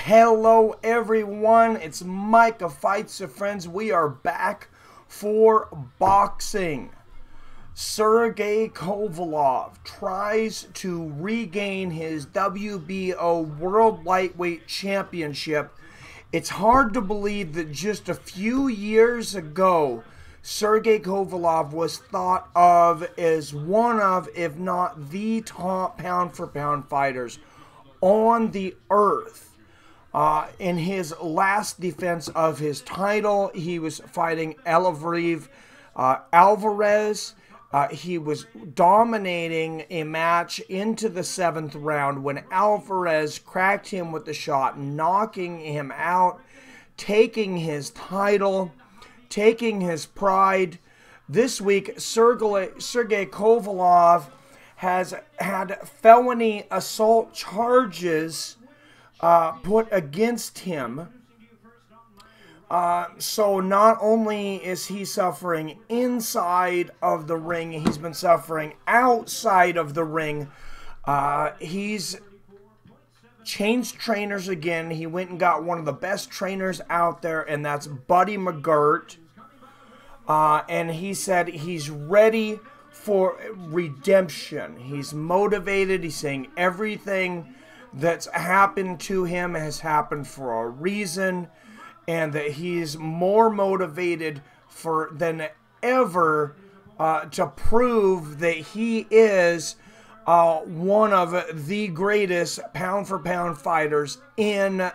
Hello everyone, it's Mike of Fights. So friends, we are back for boxing. Sergey Kovalev tries to regain his WBO World Lightweight Championship. It's hard to believe that just a few years ago, Sergey Kovalev was thought of as one of, if not the top pound-for-pound fighters on the earth. In his last defense of his title, he was fighting Eleider Alvarez. He was dominating a match into the 7th round when Alvarez cracked him with the shot, knocking him out, taking his title, taking his pride. This week, Sergey Kovalev has had felony assault charges put against him. So not only is he suffering inside of the ring, he's been suffering outside of the ring. He's changed trainers again. He went and got one of the best trainers out there, and that's Buddy McGirt. And he said he's ready for redemption. He's motivated. He's saying everything that's happened to him has happened for a reason, and that he's more motivated than ever to prove that he is one of the greatest pound-for-pound fighters in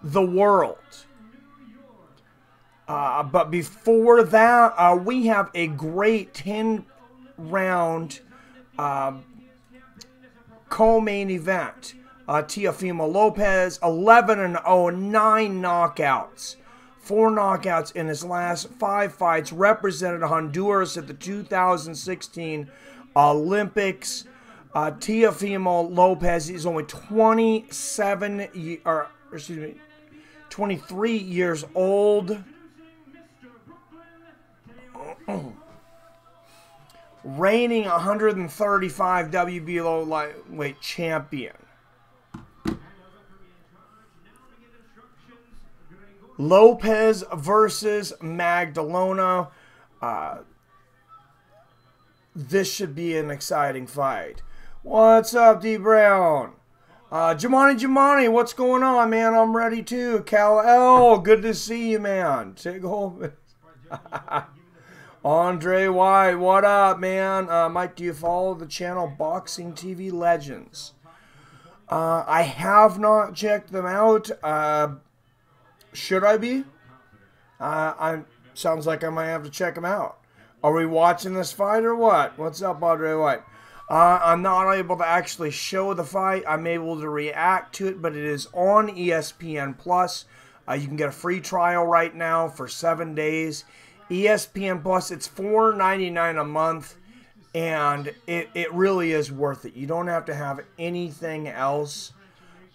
the world. But before that, we have a great 10-round co-main event. Teofimo Lopez, 11-0, 9 knockouts. 4 knockouts in his last 5 fights. Represented Honduras at the 2016 Olympics. Teofimo Lopez is only 23 years old. Reigning 135 WBO Lightweight Champion. Lopez versus Magdaleno. This should be an exciting fight. What's up, D Brown? Jamani, what's going on, man? I'm ready too. Cal L, good to see you, man. Take hold. Andre White, what up, man? Mike, do you follow the channel Boxing TV Legends? I have not checked them out. Should I be? Sounds like I might have to check them out. Are we watching this fight or what? What's up, Andre White? I'm not able to actually show the fight. I'm able to react to it, but it is on ESPN Plus. You can get a free trial right now for 7 days. ESPN Plus, it's $4.99 a month, and it really is worth it. You don't have to have anything else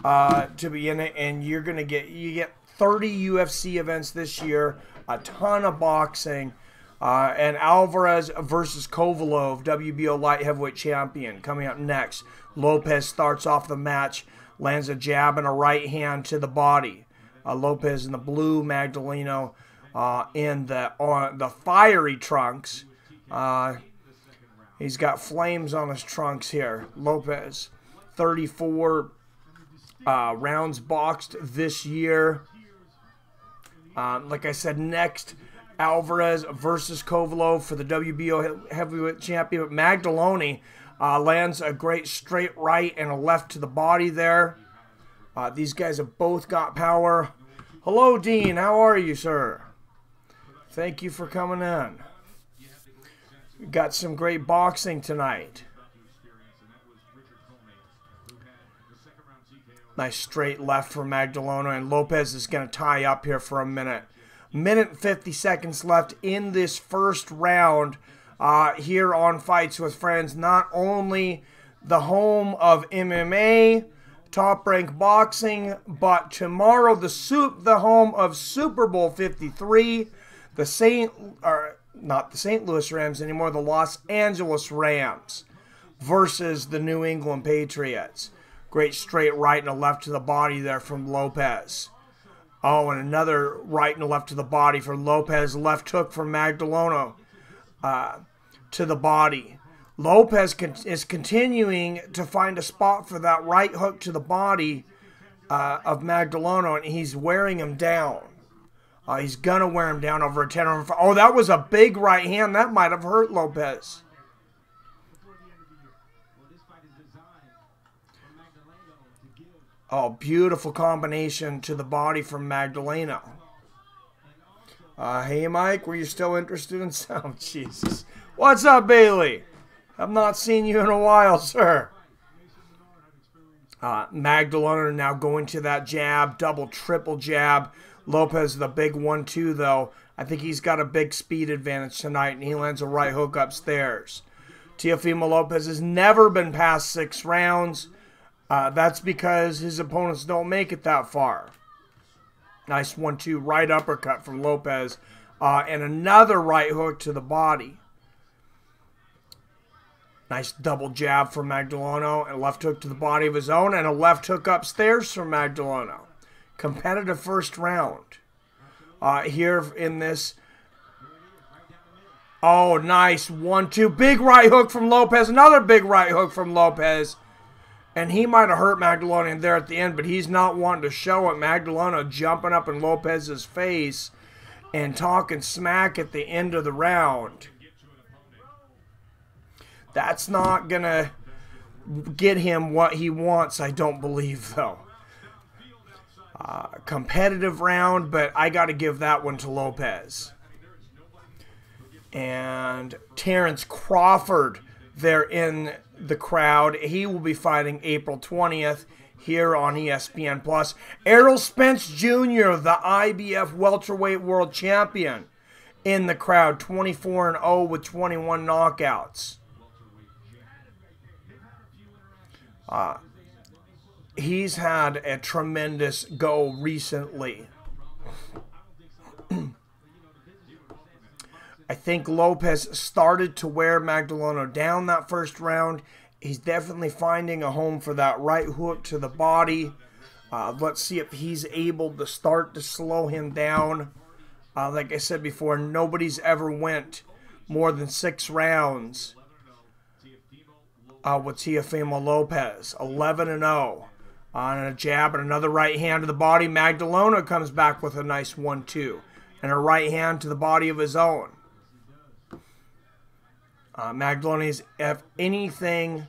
to be in it, and you get 30 UFC events this year, a ton of boxing, and Alvarez versus Kovalev, WBO Light Heavyweight Champion, coming up next. Lopez starts off the match, lands a jab and a right hand to the body. Lopez in the blue, Magdaleno in the fiery trunks. He's got flames on his trunks here. Lopez, 34 rounds boxed this year. Like I said, next, Alvarez versus Kovalev for the WBO Heavyweight Champion. Magdaleno lands a great straight right and a left to the body there. These guys have both got power. Hello, Dean. How are you, sir? Thank you for coming in. We got some great boxing tonight. Nice straight left for Magdaleno, and Lopez is going to tie up here for a minute. Minute and 50 seconds left in this first round here on Fights with Friends. Not only the home of MMA, Top Rank Boxing, but tomorrow the home of Super Bowl 53, not the St. Louis Rams anymore, the Los Angeles Rams versus the New England Patriots. Great straight right and a left to the body there from Lopez. Oh, and another right and a left to the body for Lopez. Left hook from Magdaleno to the body. Lopez is continuing to find a spot for that right hook to the body of Magdaleno, and he's wearing him down. He's going to wear him down over a 10 over 5. Oh, that was a big right hand. That might have hurt Lopez. Oh, beautiful combination to the body from Magdaleno. Hey, Mike, were you still interested in sound? Jesus. What's up, Bailey? I've not seen you in a while, sir. Magdaleno now going to that jab, double, triple jab. Lopez the big 1-2, though. I think he's got a big speed advantage tonight, and he lands a right hook upstairs. Teofimo Lopez has never been past 6 rounds. That's because his opponents don't make it that far. Nice 1-2 right uppercut from Lopez. And another right hook to the body. Nice double jab from Magdaleno. And a left hook to the body of his own. And a left hook upstairs from Magdaleno. Competitive first round. Here in this. Oh, nice 1-2. Big right hook from Lopez. Another big right hook from Lopez. And he might have hurt Magdaleno in there at the end, but he's not wanting to show it. Magdaleno jumping up in Lopez's face and talking smack at the end of the round. That's not going to get him what he wants, I don't believe, though. Competitive round, but I got to give that one to Lopez. And Terrence Crawford there in the crowd. He will be fighting April 20th here on ESPN+. Errol Spence Jr., the IBF welterweight world champion, in the crowd, 24-0 with 21 knockouts. He's had a tremendous go recently. I think Lopez started to wear Magdaleno down that first round. He's definitely finding a home for that right hook to the body. Let's see if he's able to start to slow him down. Like I said before, nobody's ever went more than 6 rounds with Teofimo Lopez. 11-0 on a jab and another right hand to the body. Magdaleno comes back with a nice 1-2 and a right hand to the body of his own. Magdaleno is, if anything,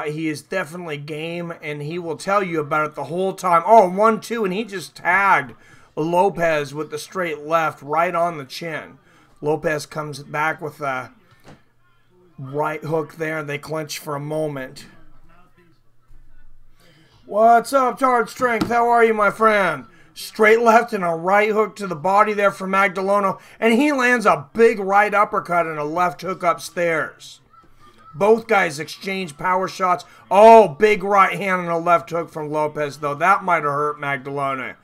he is definitely game, and he will tell you about it the whole time. Oh, 1-2, and he just tagged Lopez with the straight left right on the chin. Lopez comes back with a right hook there. They clinch for a moment. What's up, Tard Strength? How are you, my friend? Straight left and a right hook to the body there for Magdaleno. And he lands a big right uppercut and a left hook upstairs. Both guys exchange power shots. Oh, big right hand and a left hook from Lopez, though. That might have hurt Magdaleno.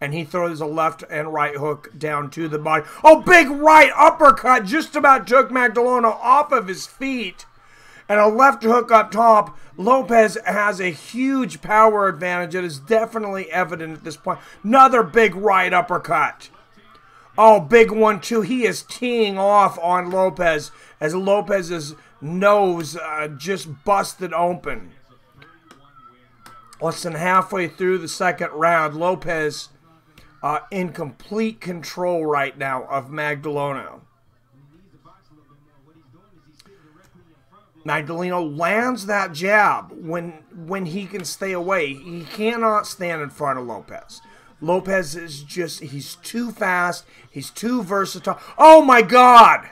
And he throws a left and right hook down to the body. Oh, big right uppercut just about took Magdaleno off of his feet. And a left hook up top. Lopez has a huge power advantage. It is definitely evident at this point. Another big right uppercut. Oh, big 1-2. He is teeing off on Lopez as Lopez's nose just busted open. Less than halfway through the second round. Lopez in complete control right now of Magdaleno. Magdaleno lands that jab when he can stay away. He cannot stand in front of Lopez. Lopez is just, he's too fast. He's too versatile. Oh my God!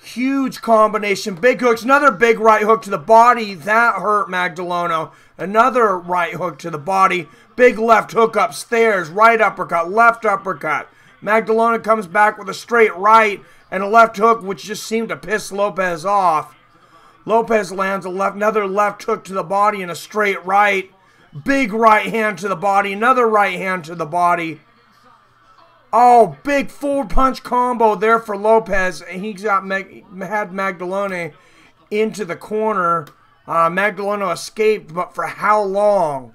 Huge combination. Big hooks. Another big right hook to the body. That hurt Magdaleno. Another right hook to the body. Big left hook upstairs. Right uppercut. Left uppercut. Magdaleno comes back with a straight right and a left hook, which just seemed to piss Lopez off. Lopez lands another left hook to the body and a straight right. Big right hand to the body. Another right hand to the body. Oh, big full punch combo there for Lopez. And he had Magdaleno into the corner Magdaleno escaped, but for how long?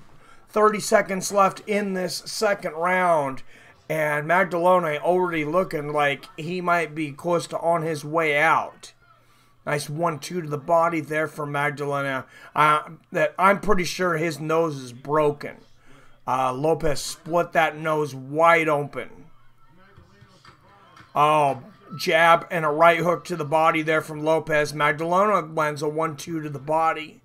30 seconds left in this second round. And Magdaleno already looking like he might be close to on his way out. Nice 1-2 to the body there for Magdaleno. That I'm pretty sure his nose is broken. Lopez split that nose wide open. Oh, jab and a right hook to the body there from Lopez. Magdaleno lands a 1-2 to the body.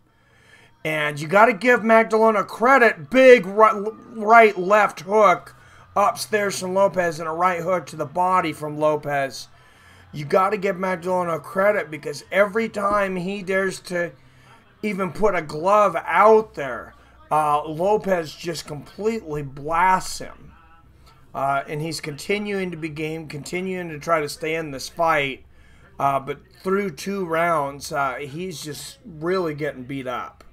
And you got to give Magdaleno credit. Big right left hook upstairs from Lopez and a right hook to the body from Lopez. You got to give Magdaleno credit because every time he dares to even put a glove out there, Lopez just completely blasts him. And he's continuing to be game, continuing to try to stay in this fight. But through 2 rounds, he's just really getting beat up.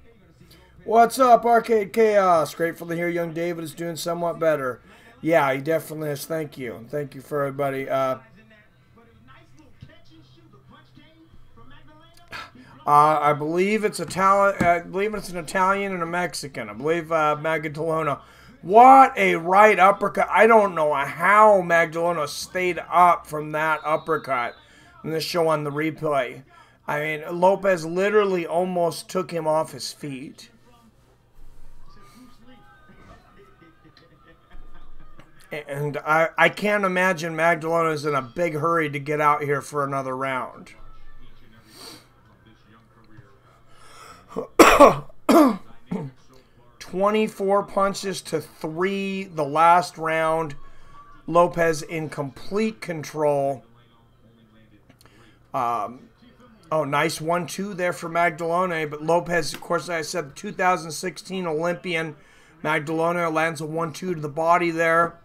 What's up, Arcade Chaos? Grateful to hear young David is doing somewhat better. Yeah, he definitely is. Thank you. Thank you for everybody. I believe it's Italian. I believe it's an Italian and a Mexican. I believe Magdaleno. What a right uppercut! I don't know how Magdaleno stayed up from that uppercut in the show on the replay. I mean, Lopez literally almost took him off his feet. And I can't imagine Magdaleno's in a big hurry to get out here for another round. 24 punches to 3 the last round. Lopez in complete control. Oh, nice 1-2 there for Magdaleno. But Lopez, of course, like I said, the 2016 Olympian. Magdaleno lands a 1-2 to the body there.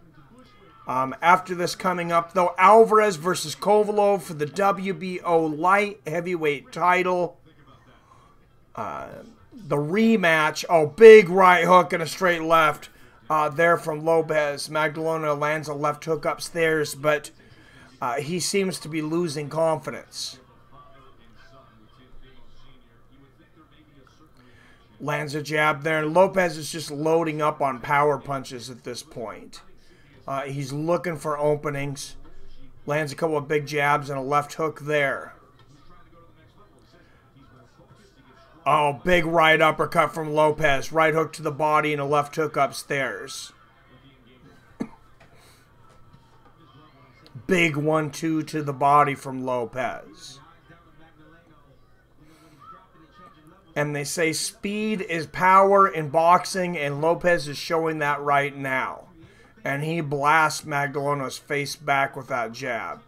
After this coming up, though, Alvarez versus Kovalev for the WBO Light Heavyweight title. The rematch. Oh, big right hook and a straight left there from Lopez. Magdaleno lands a left hook upstairs, but he seems to be losing confidence. Lands a jab there, and Lopez is just loading up on power punches at this point. He's looking for openings. Lands a couple of big jabs and a left hook there. Oh, big right uppercut from Lopez. Right hook to the body and a left hook upstairs. Big 1-2 to the body from Lopez. And they say speed is power in boxing, and Lopez is showing that right now. And he blasts Magdaleno's face back with that jab.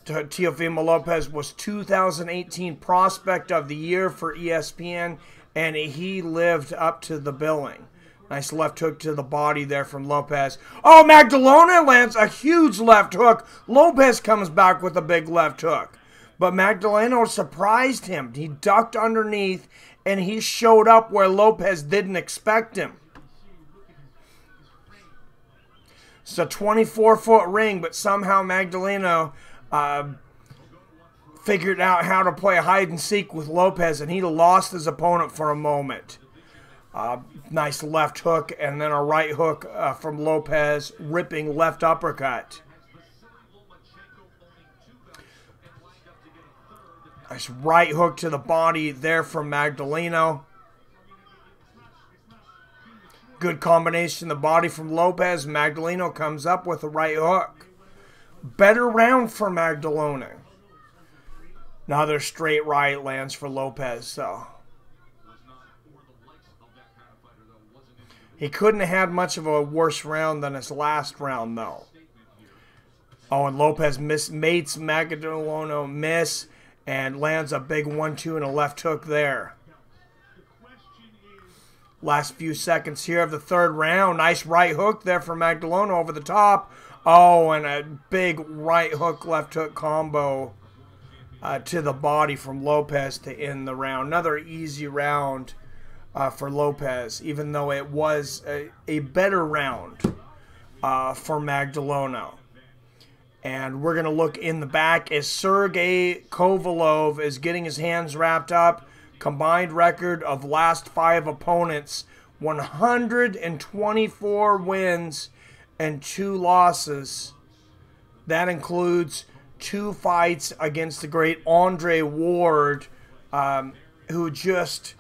Teofimo Lopez was 2018 Prospect of the Year for ESPN, and he lived up to the billing. Nice left hook to the body there from Lopez. Oh, Magdaleno lands a huge left hook. Lopez comes back with a big left hook. But Magdaleno surprised him. He ducked underneath, and he showed up where Lopez didn't expect him. It's a 24-foot ring, but somehow Magdaleno figured out how to play hide and seek with Lopez, and he lost his opponent for a moment. Nice left hook and then a right hook from Lopez, ripping left uppercut. Nice right hook to the body there from Magdaleno. Good combination, the body from Lopez. Magdaleno comes up with a right hook. Better round for Magdaleno. Another straight right lands for Lopez, so. He couldn't have had much of a worse round than his last round, though. Oh, and Lopez mates Magdaleno miss and lands a big 1-2 and a left hook there. Last few seconds here of the third round. Nice right hook there for Magdaleno over the top. Oh, and a big right hook, left hook combo to the body from Lopez to end the round. Another easy round for Lopez, even though it was a better round for Magdaleno. And we're going to look in the back as Sergey Kovalev is getting his hands wrapped up. Combined record of last 5 opponents, 124 wins and 2 losses. That includes 2 fights against the great Andre Ward, who just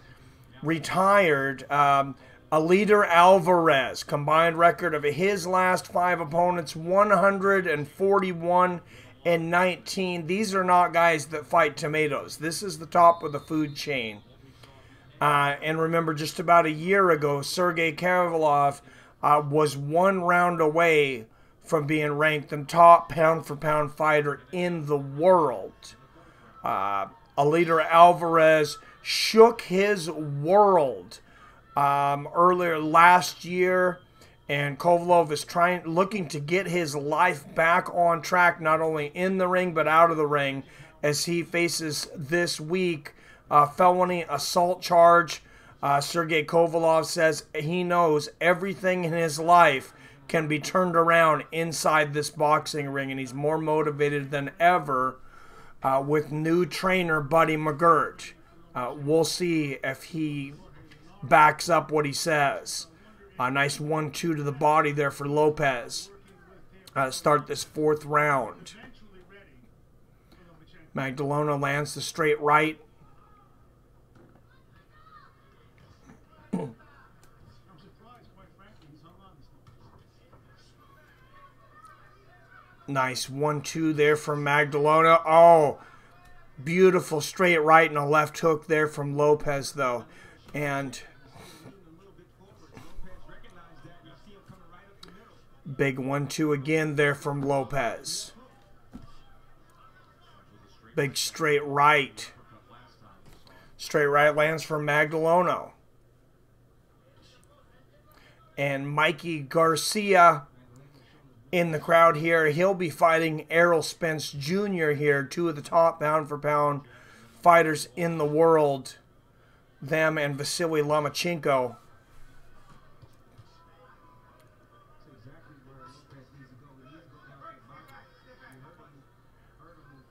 retired. Eleider Alvarez, combined record of his last 5 opponents, 141 and 19. These are not guys that fight tomatoes. This is the top of the food chain. And remember, just about a year ago, Sergey Kovalev was 1 round away from being ranked the top pound-for-pound fighter in the world. Eleider Alvarez shook his world earlier last year, and Kovalev is looking to get his life back on track, not only in the ring but out of the ring, as he faces this week felony assault charge. Sergey Kovalev says he knows everything in his life can be turned around inside this boxing ring, and he's more motivated than ever with new trainer Buddy McGirt. We'll see if he backs up what he says. A nice 1-2 to the body there for Lopez. Start this 4th round. Magdaleno lands the straight right. Nice 1-2 there from Magdaleno. Oh, beautiful straight right and a left hook there from Lopez, though. And big 1-2 again there from Lopez. Big straight right. Straight right lands for Magdaleno. And Mikey Garcia in the crowd here. He'll be fighting Errol Spence Jr. here, 2 of the top pound-for-pound fighters in the world. Them and Vasily Lomachenko.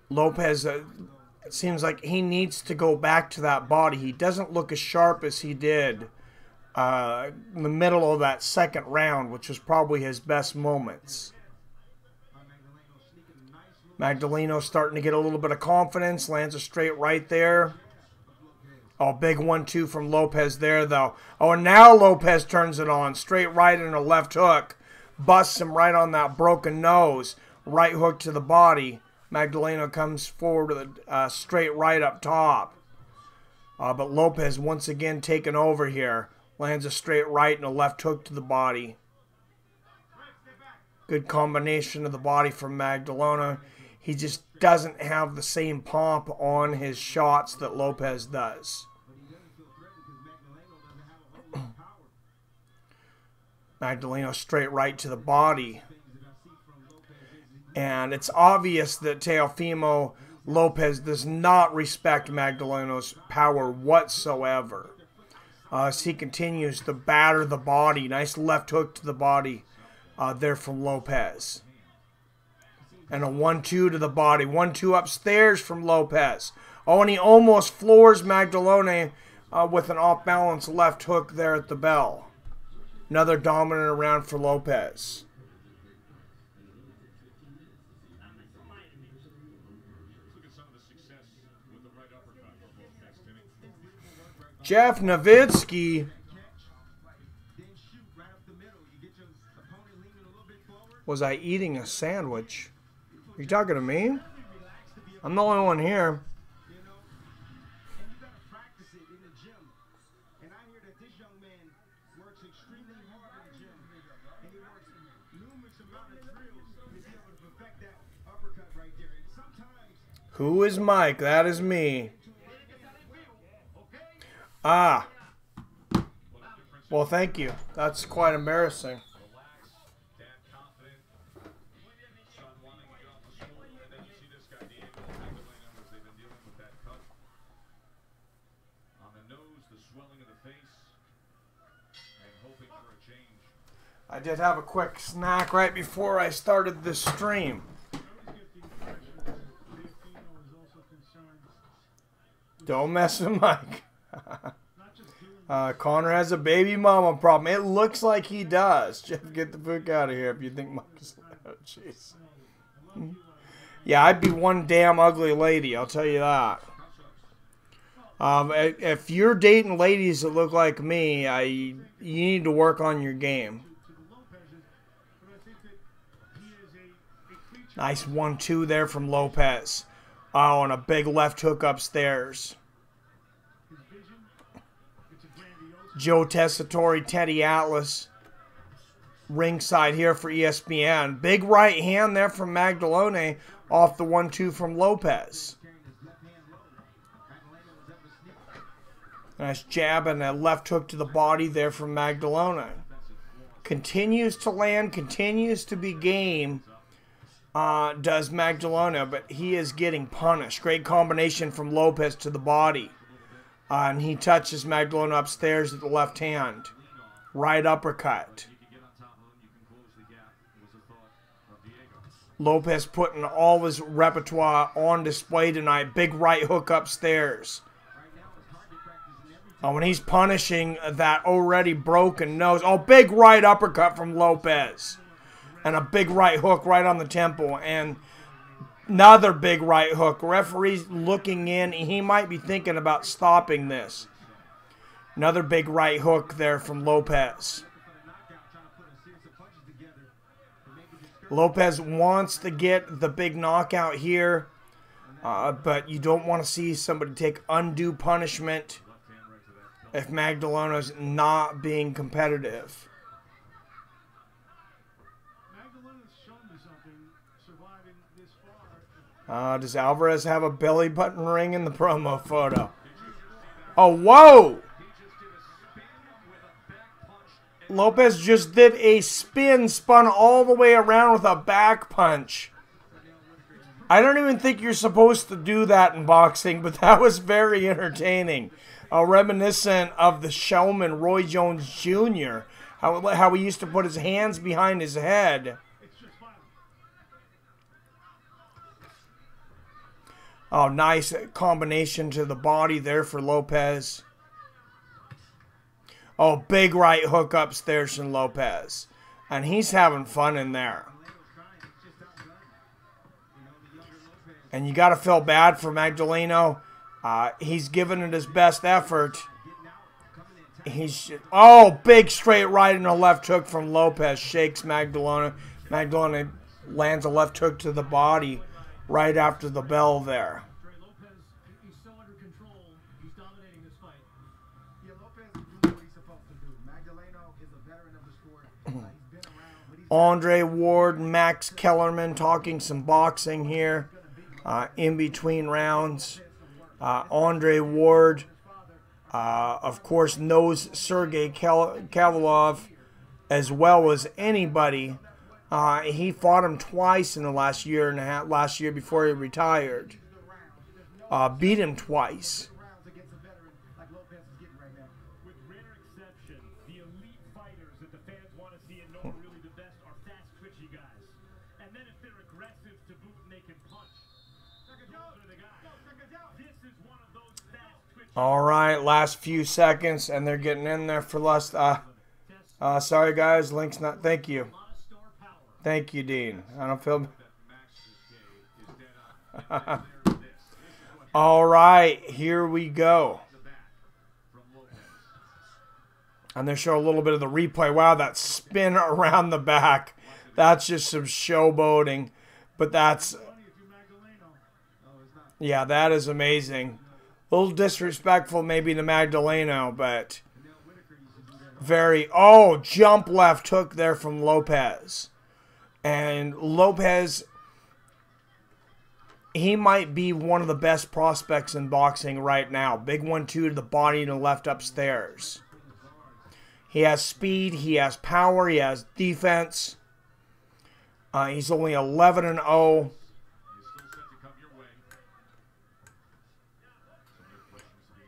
Lopez, it seems like he needs to go back to that body. He doesn't look as sharp as he did in the middle of that 2nd round, which was probably his best moments. Magdaleno starting to get a little bit of confidence. Lands a straight right there. Oh, big 1-2 from Lopez there, though. Oh, and now Lopez turns it on. Straight right and a left hook. Busts him right on that broken nose. Right hook to the body. Magdaleno comes forward with a straight right up top. But Lopez once again taking over here. Lands a straight right and a left hook to the body. Good combination of the body from Magdaleno. He just doesn't have the same pomp on his shots that Lopez does. Magdaleno straight right to the body. And it's obvious that Teofimo Lopez does not respect Magdaleno's power whatsoever. As he continues to batter the body. Nice left hook to the body there from Lopez. And a 1-2 to the body. 1-2 upstairs from Lopez. Oh, and he almost floors Magdaleno with an off-balance left hook there at the bell. Another dominant round for Lopez. Jeff Nowitzki. Was I eating a sandwich? Are you talking to me? I'm the only one here. Who is Mike? That is me. Ah. Well, thank you. That's quite embarrassing. I did have a quick snack right before I started this stream. Don't mess with Mike. Connor has a baby mama problem. It looks like he does. Jeff, get the fuck out of here if you think Mike's... Oh, jeez. Yeah, I'd be one damn ugly lady, I'll tell you that. If you're dating ladies that look like me, you need to work on your game. Nice 1-2 there from Lopez. Oh, and a big left hook upstairs. Joe Tessitore, Teddy Atlas, ringside here for ESPN. Big right hand there from Magdaleno off the 1-2 from Lopez. Nice jab and a left hook to the body there from Magdaleno. Continues to land, continues to be game, does Magdaleno, but he is getting punished. Great combination from Lopez to the body. And he touches Magdaleno upstairs with the left hand. Right uppercut. Lopez putting all his repertoire on display tonight. Big right hook upstairs. Oh, when he's punishing that already broken nose. Oh, big right uppercut from Lopez. And a big right hook right on the temple. And another big right hook. Referee's looking in. He might be thinking about stopping this. Another big right hook there from Lopez. Lopez wants to get the big knockout here. But you don't want to see somebody take undue punishment if Magdaleno's not being competitive. Does Alvarez have a belly button ring in the promo photo? Oh, whoa! Lopez just did a spin, spun all the way around with a back punch. I don't even think you're supposed to do that in boxing, but that was very entertaining. Reminiscent of the showman Roy Jones Jr., how he used to put his hands behind his head. Oh, nice combination to the body there for Lopez. Oh, big right hook upstairs from Lopez. And he's having fun in there. And you got to feel bad for Magdaleno. He's giving it his best effort. Oh, big straight right and a left hook from Lopez. Shakes Magdaleno. Magdaleno lands a left hook to the body right after the bell there. Andre Ward, Max Kellerman talking some boxing here in between rounds. Andre Ward, of course, knows Sergey Kovalev as well as anybody. He fought him twice in the last year and a half, last year before he retired. Beat him twice. All right, last few seconds, and they're getting in there for less. Sorry, guys, link's not. Thank you. Thank you, Dean. I don't feel. All right, here we go. And they show a little bit of the replay. Wow, that spin around the back. That's just some showboating. But that's... yeah, that is amazing. A little disrespectful maybe to Magdaleno, but very... oh, jump left hook there from Lopez. And Lopez, he might be one of the best prospects in boxing right now. Big 1-2 to the body and the left upstairs. He has speed, he has power, he has defense. He's only 11-0.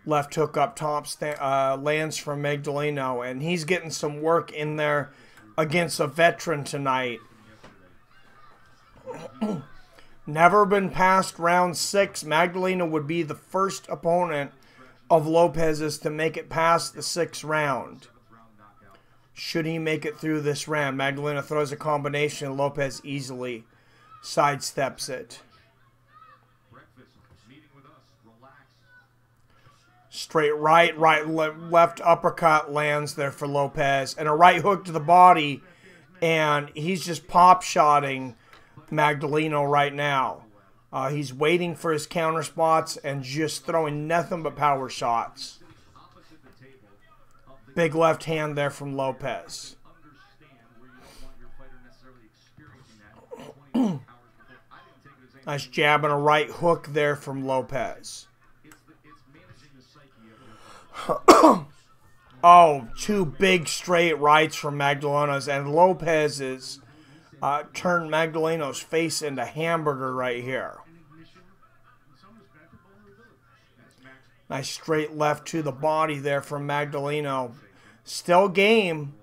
Left hook up top lands from Magdaleno, and he's getting some work in there against a veteran tonight. Never been past round 6. Magdaleno would be the first opponent of Lopez's to make it past the 6th round. Should he make it through this round? Magdaleno throws a combination. Lopez easily sidesteps it. Straight right, left uppercut lands there for Lopez. And a right hook to the body. And he's just pop-shotting Magdaleno right now. He's waiting for his counter spots and just throwing nothing but power shots. Big left hand there from Lopez. Nice jab and a right hook there from Lopez. Oh, 2 big straight rights from Magdaleno's, and Lopez is turned Magdaleno's face into hamburger right here. Nice straight left to the body there from Magdaleno. Still game.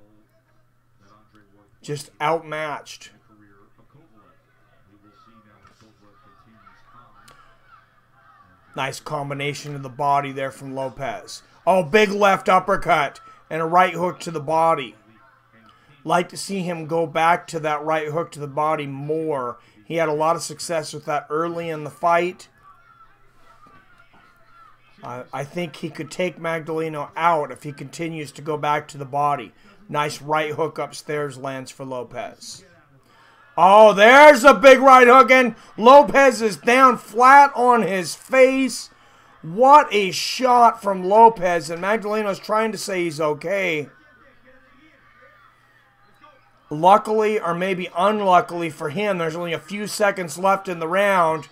Just outmatched. Nice combination of the body there from Lopez. Oh, big left uppercut and a right hook to the body. Like to see him go back to that right hook to the body more. He had a lot of success with that early in the fight. I think he could take Magdaleno out if he continues to go back to the body. Nice right hook upstairs lands for Lopez. Oh, there's a big right hook, and Lopez is down flat on his face. What a shot from Lopez, and Magdaleno's trying to say he's okay. Luckily, or maybe unluckily for him, there's only a few seconds left in the round.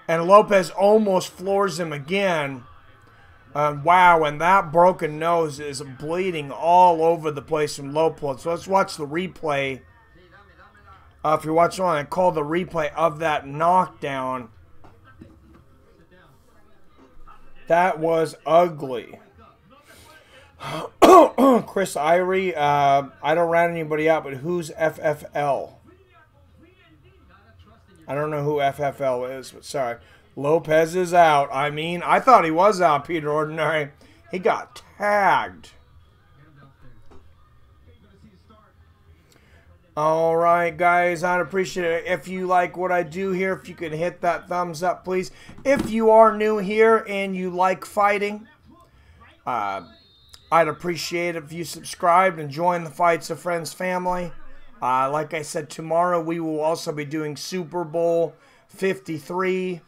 And Lopez almost floors him again. Wow, and that broken nose is bleeding all over the place from Lopez. So let's watch the replay. If you're watching on, I call the replay of that knockdown. That was ugly. Chris Irie, I don't round anybody out, but who's FFL? I don't know who FFL is, but sorry. Lopez is out. I mean, I thought he was out, Peter Ordinary. He got tagged. All right, guys, I'd appreciate it if you like what I do here, if you could hit that thumbs up, please. If you are new here and you like fighting, I'd appreciate it if you subscribed and join the Fights of Friends family. Like I said, tomorrow we will also be doing Super Bowl 53.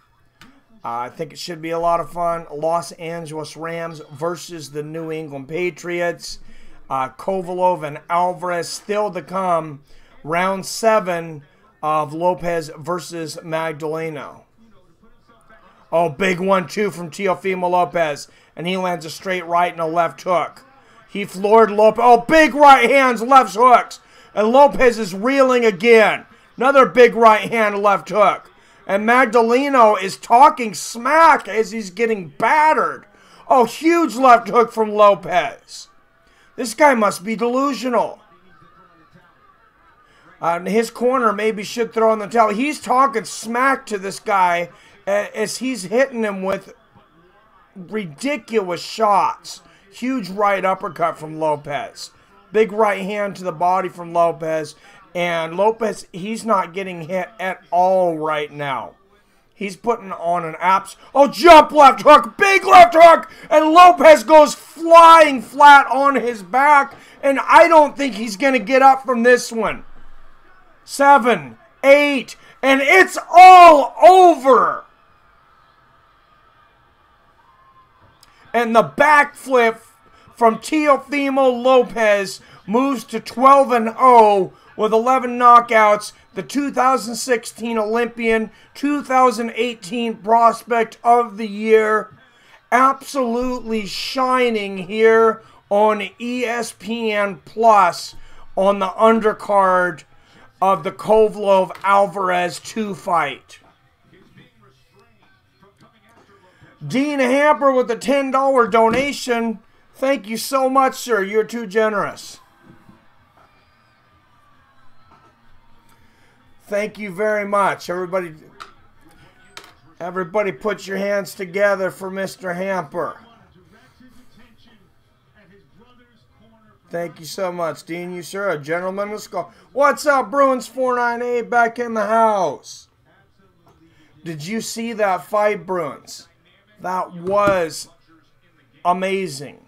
I think it should be a lot of fun. Los Angeles Rams versus the New England Patriots. Kovalev and Alvarez still to come. Round 7 of Lopez versus Magdaleno. Oh, big 1-2 from Teofimo Lopez. And he lands a straight right and a left hook. He floored Lopez. Oh, big right hands, left hooks. And Lopez is reeling again. Another big right hand, left hook. And Magdaleno is talking smack as he's getting battered. Oh, huge left hook from Lopez. This guy must be delusional. His corner maybe should throw in the towel. He's talking smack to this guy as he's hitting him with ridiculous shots. Huge right uppercut from Lopez. Big right hand to the body from Lopez. And Lopez, he's not getting hit at all right now. He's putting on an abs. Oh, jump left hook. Big left hook. And Lopez goes flying flat on his back. And I don't think he's going to get up from this one. 7, 8. And it's all over. And the backflip from Teofimo Lopez moves to 12-0 with 11 knockouts. The 2016 Olympian, 2018 Prospect of the Year, absolutely shining here on ESPN Plus on the undercard of the Kovalev Alvarez 2 fight. Dean Hamper with a $10 donation. Thank you so much, sir. You're too generous. Thank you very much. Everybody put your hands together for Mr. Hamper. Thank you so much, Dean. You sure a gentleman with skull. What's up, Bruins 498 back in the house? Did you see that fight, Bruins? That was amazing.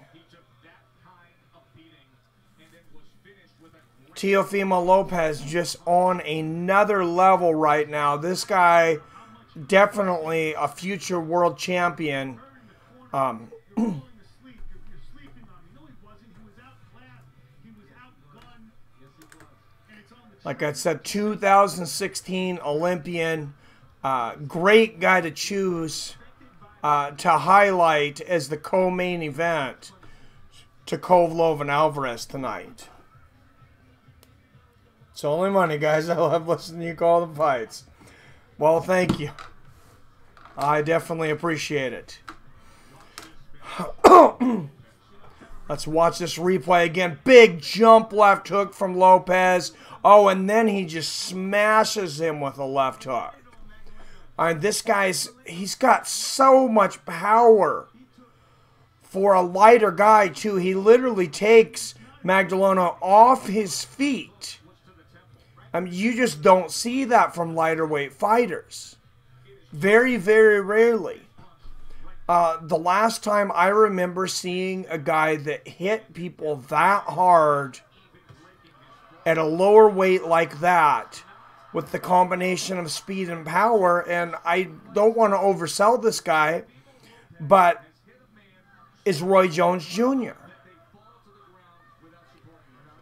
Teofimo Lopez just on another level right now. This guy, definitely a future world champion. Like I said, 2016 Olympian. Great guy to choose to highlight as the co-main event to Kovalev and Alvarez tonight. It's only money, guys. I love listening to you call the fights. Well, thank you. I definitely appreciate it. Let's watch this replay again. Big jump left hook from Lopez. Oh, and then he just smashes him with a left hook. This guy's, he's got so much power for a lighter guy, too. He literally takes Magdaleno off his feet. I mean, you just don't see that from lighter weight fighters. Very, very rarely. The last time I remember seeing a guy that hit people that hard at a lower weight like that with the combination of speed and power, and I don't want to oversell this guy, but is Roy Jones Jr.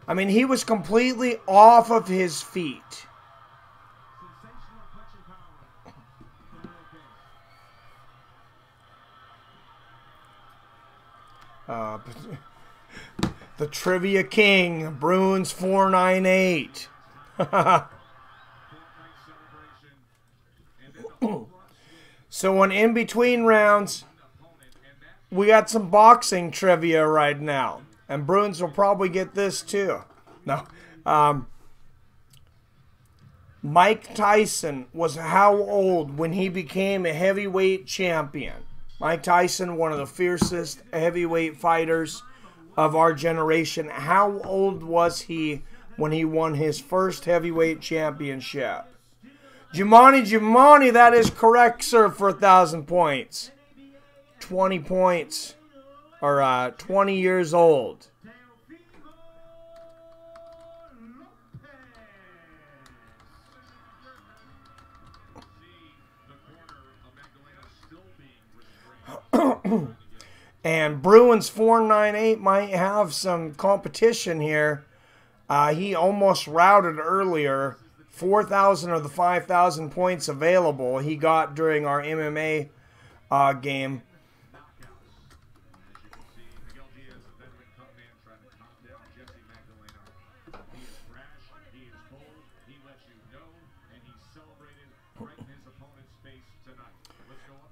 I mean, he was completely off of his feet. The Trivia King, Bruins 498. So in between rounds, we got some boxing trivia right now. And Bruins will probably get this too. No. Mike Tyson was how old when he became a heavyweight champion? Mike Tyson, one of the fiercest heavyweight fighters of our generation. How old was he when he won his first heavyweight championship? Jumani, that is correct, sir, for 1,000 points. 20 points. Or 20 years old. And Bruins 498 might have some competition here. He almost routed earlier. 4,000 of the 5,000 points available he got during our MMA game.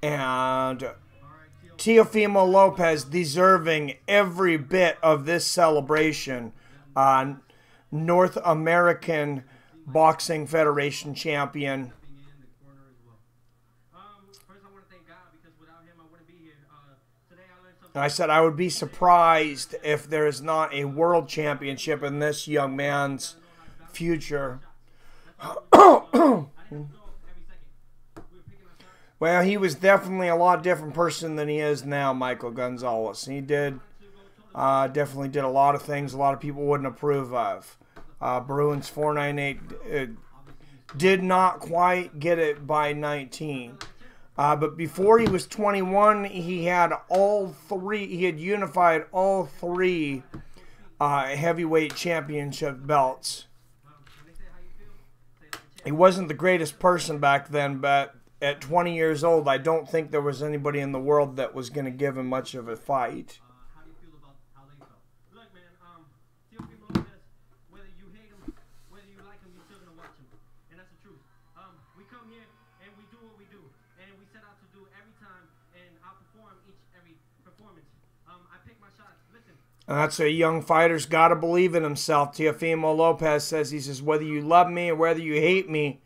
And Teofimo Lopez deserving every bit of this celebration. North American Boxing Federation champion. I said I would be surprised if there is not a world championship in this young man's future. Well, he was definitely a lot different person than he is now, Michael Gonzalez. He definitely did a lot of things a lot of people wouldn't approve of. Bruins 498 did not quite get it by 19. But before he was 21, he had all three. He had unified all three heavyweight championship belts. He wasn't the greatest person back then, but at 20 years old, I don't think there was anybody in the world that was going to give him much of a fight. How do you feel about how they felt? Look, man, Teofimo Lopez, whether you hate him, whether you like him, you're still going to watch him. And that's the truth. We come here and we do what we do. And we set out to do every time and outperform every performance. I pick my shots. Listen. And that's a young fighter's got to believe in himself. Teofimo Lopez says, he says, whether you love me or whether you hate me,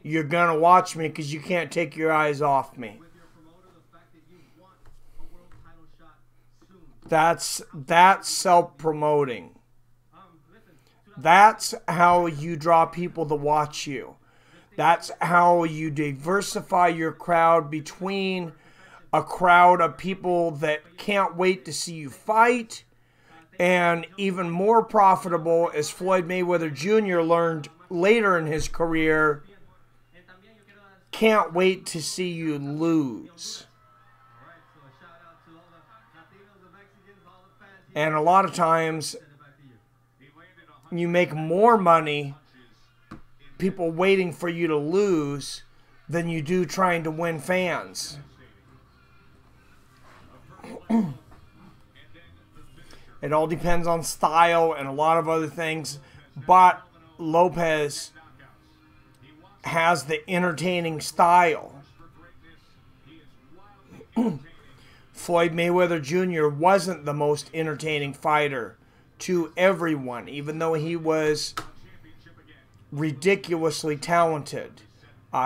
you're going to watch me because you can't take your eyes off me. That's self-promoting. That's how you draw people to watch you. That's how you diversify your crowd between a crowd of people that can't wait to see you fight, and even more profitable, as Floyd Mayweather Jr. learned later in his career, can't wait to see you lose. And a lot of times, you make more money people waiting for you to lose than you do trying to win fans. It all depends on style and a lot of other things, but Lopez has the entertaining style. Floyd Mayweather Jr. wasn't the most entertaining fighter to everyone, even though he was ridiculously talented.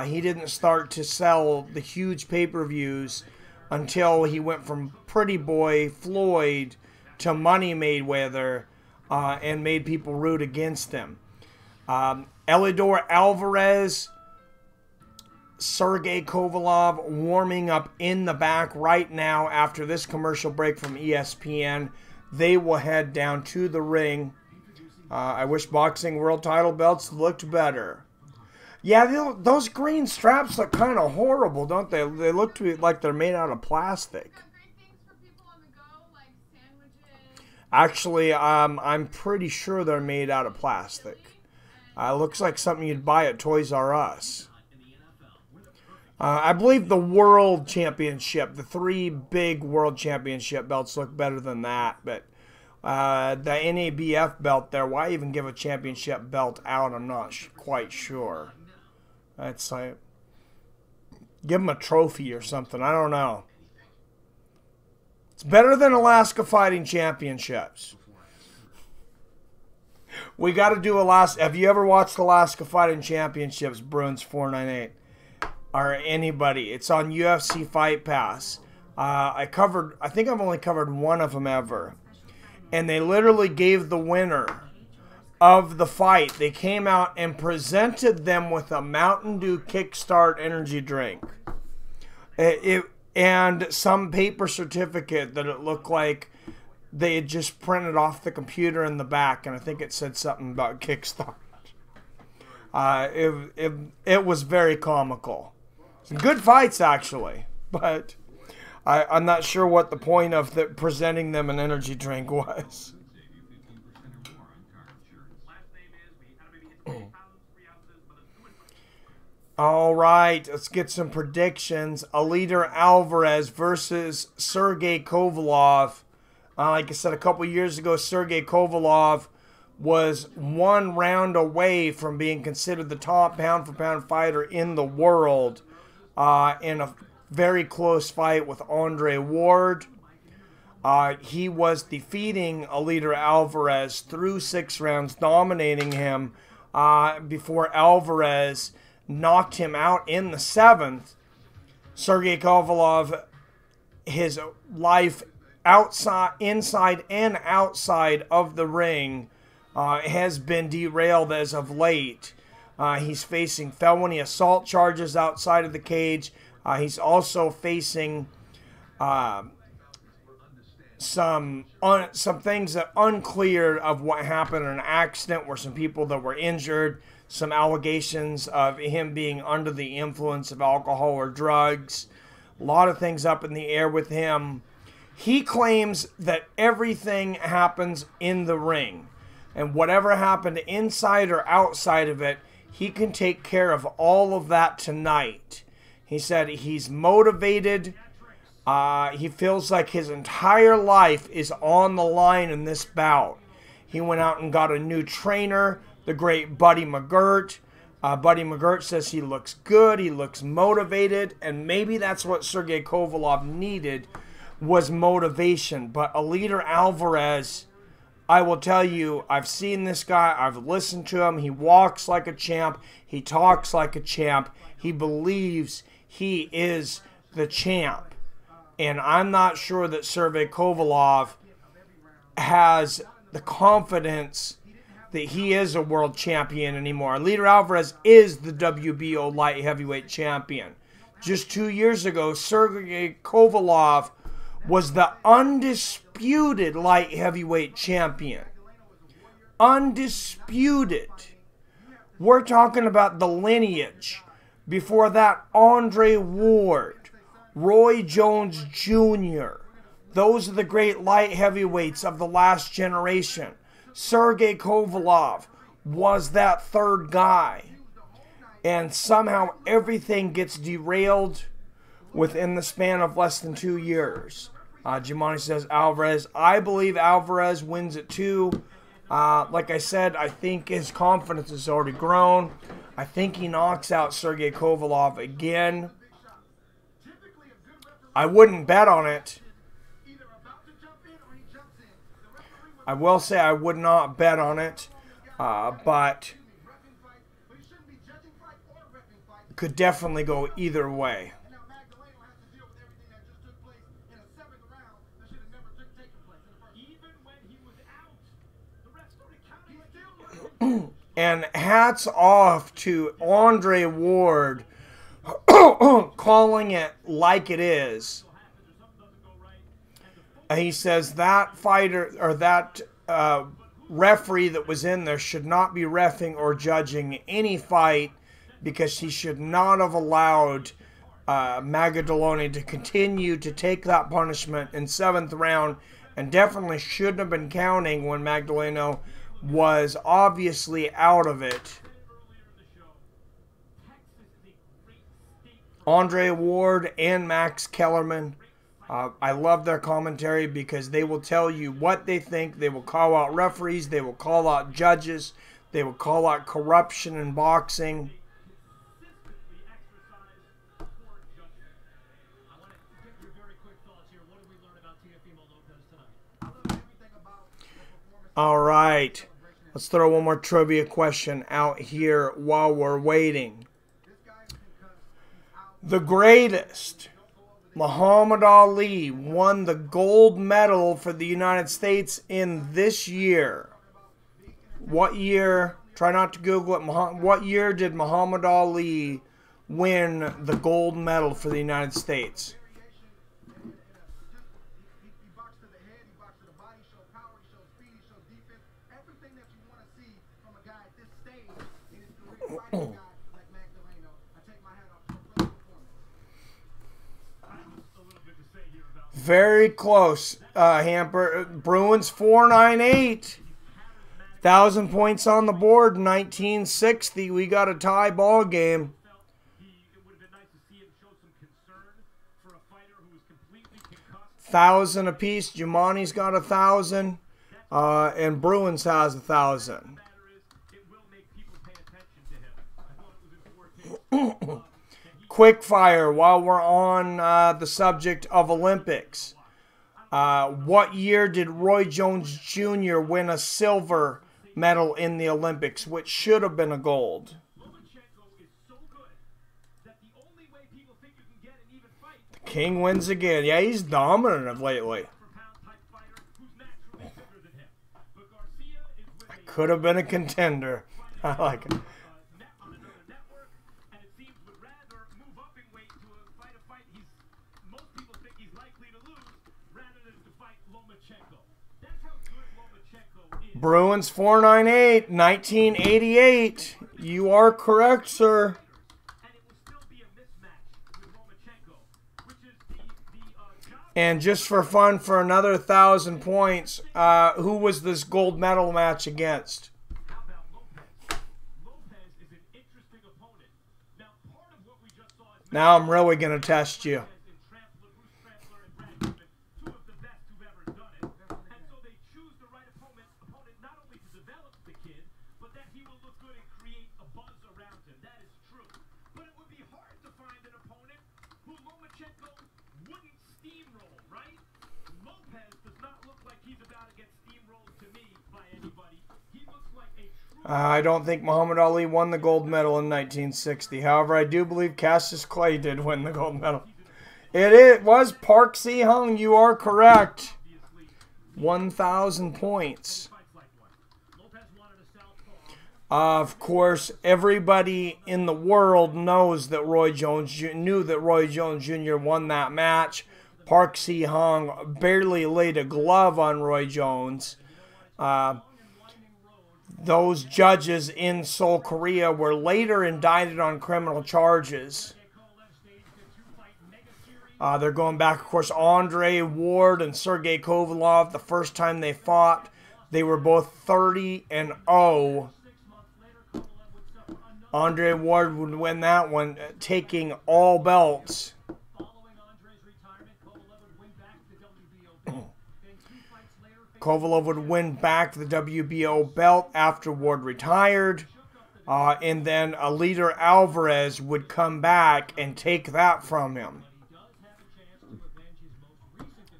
He didn't start to sell the huge pay-per-views until he went from Pretty Boy Floyd to Money Mayweather and made people root against him. Eleider Alvarez, Sergey Kovalev warming up in the back right now after this commercial break from ESPN. They will head down to the ring. I wish boxing world title belts looked better. Yeah, those green straps look kind of horrible, don't they? They look to me like they're made out of plastic. Actually, I'm pretty sure they're made out of plastic. Looks like something you'd buy at Toys R Us. I believe the World Championship, the 3 big World Championship belts look better than that. But the NABF belt there, why even give a championship belt out? I'm not quite sure. That's like, give them a trophy or something. I don't know. It's better than Alaska Fighting Championships. We got to do Alaska. Have you ever watched Alaska Fighting Championships, Bruins 498? Or anybody? It's on UFC Fight Pass. I think I've only covered one of them ever. And they literally gave the winner of the fight. They came out and presented them with a Mountain Dew Kickstart energy drink. And some paper certificate that it looked like they had just printed off the computer in the back, and I think it said something about Kickstart. It was very comical. Some good fights, actually, but I'm not sure what the point of presenting them an energy drink was. All right, let's get some predictions. Eleider Alvarez versus Sergey Kovalev. Like I said a couple years ago, Sergey Kovalev was 1 round away from being considered the top pound-for-pound fighter in the world in a very close fight with Andre Ward. He was defeating Eleider Alvarez through 6 rounds, dominating him before Alvarez knocked him out in the 7th. Sergey Kovalev, his life inside and outside of the ring has been derailed as of late. He's facing felony assault charges outside of the cage. He's also facing some things that unclear of what happened in an accident where some people that were injured, some allegations of him being under the influence of alcohol or drugs. A lot of things up in the air with him. He claims that everything happens in the ring, and whatever happened inside or outside of it, he can take care of all of that tonight. He said he's motivated. He feels like his entire life is on the line in this bout. He went out and got a new trainer, the great Buddy McGirt. Buddy McGirt says he looks good, he looks motivated, and maybe that's what Sergey Kovalev needed, was motivation. But Eleider Alvarez, I will tell you, I've seen this guy, I've listened to him, he walks like a champ, he talks like a champ, he believes he is the champ. And I'm not sure that Sergey Kovalev has the confidence that he is a world champion anymore. Eleider Alvarez is the WBO Light Heavyweight Champion. Just 2 years ago, Sergey Kovalev was the undisputed Light Heavyweight Champion. Undisputed. We're talking about the lineage. Before that, Andre Ward, Roy Jones Jr. Those are the great light heavyweights of the last generation. Sergey Kovalev was that third guy. And somehow everything gets derailed within the span of less than 2 years. Jimani says Alvarez. I believe Alvarez wins it too. Like I said, I think his confidence has already grown. I think he knocks out Sergey Kovalev again. I wouldn't bet on it. I will say I would not bet on it, but could definitely go either way. And hats off to Andre Ward calling it like it is. He says that fighter or that referee that was in there should not be reffing or judging any fight because he should not have allowed Magdaleno to continue to take that punishment in 7th round, and definitely shouldn't have been counting when Magdaleno was obviously out of it. Andre Ward and Max Kellerman, I love their commentary because they will tell you what they think. They will call out referees. They will call out judges. They will call out corruption in boxing. All right, let's throw one more trivia question out here while we're waiting. The greatest, Muhammad Ali, won the gold medal for the United States in this year. What year? Try not to Google it. What year did Muhammad Ali win the gold medal for the United States? Very close, Hamper. Bruins 498. 1,000 points on the board. 1960. We got a tie ball game. 1,000 apiece. Jumani's got 1,000. And Bruins has 1,000. Quick fire while we're on the subject of Olympics. What year did Roy Jones Jr. win a silver medal in the Olympics, which should have been a gold? The King wins again. Yeah, he's dominant lately. Could have been a contender. I like it. Bruins 498, 1988. You are correct, sir. And just for fun, for another 1,000 points, who was this gold medal match against? Now I'm really going to test you. I don't think Muhammad Ali won the gold medal in 1960. However, I do believe Cassius Clay did win the gold medal. It was Park Si-hung. You are correct. 1,000 points. Of course, everybody in the world knows that knew that Roy Jones Jr. won that match. Park Si-hung barely laid a glove on Roy Jones. Those judges in Seoul, Korea were later indicted on criminal charges. They're going back, of course, Andre Ward and Sergey Kovalev. The first time they fought, they were both 30-0. Andre Ward would win that one, taking all belts. Kovalev would win back the WBO belt after Ward retired. And then Eleider Alvarez would come back and take that from him.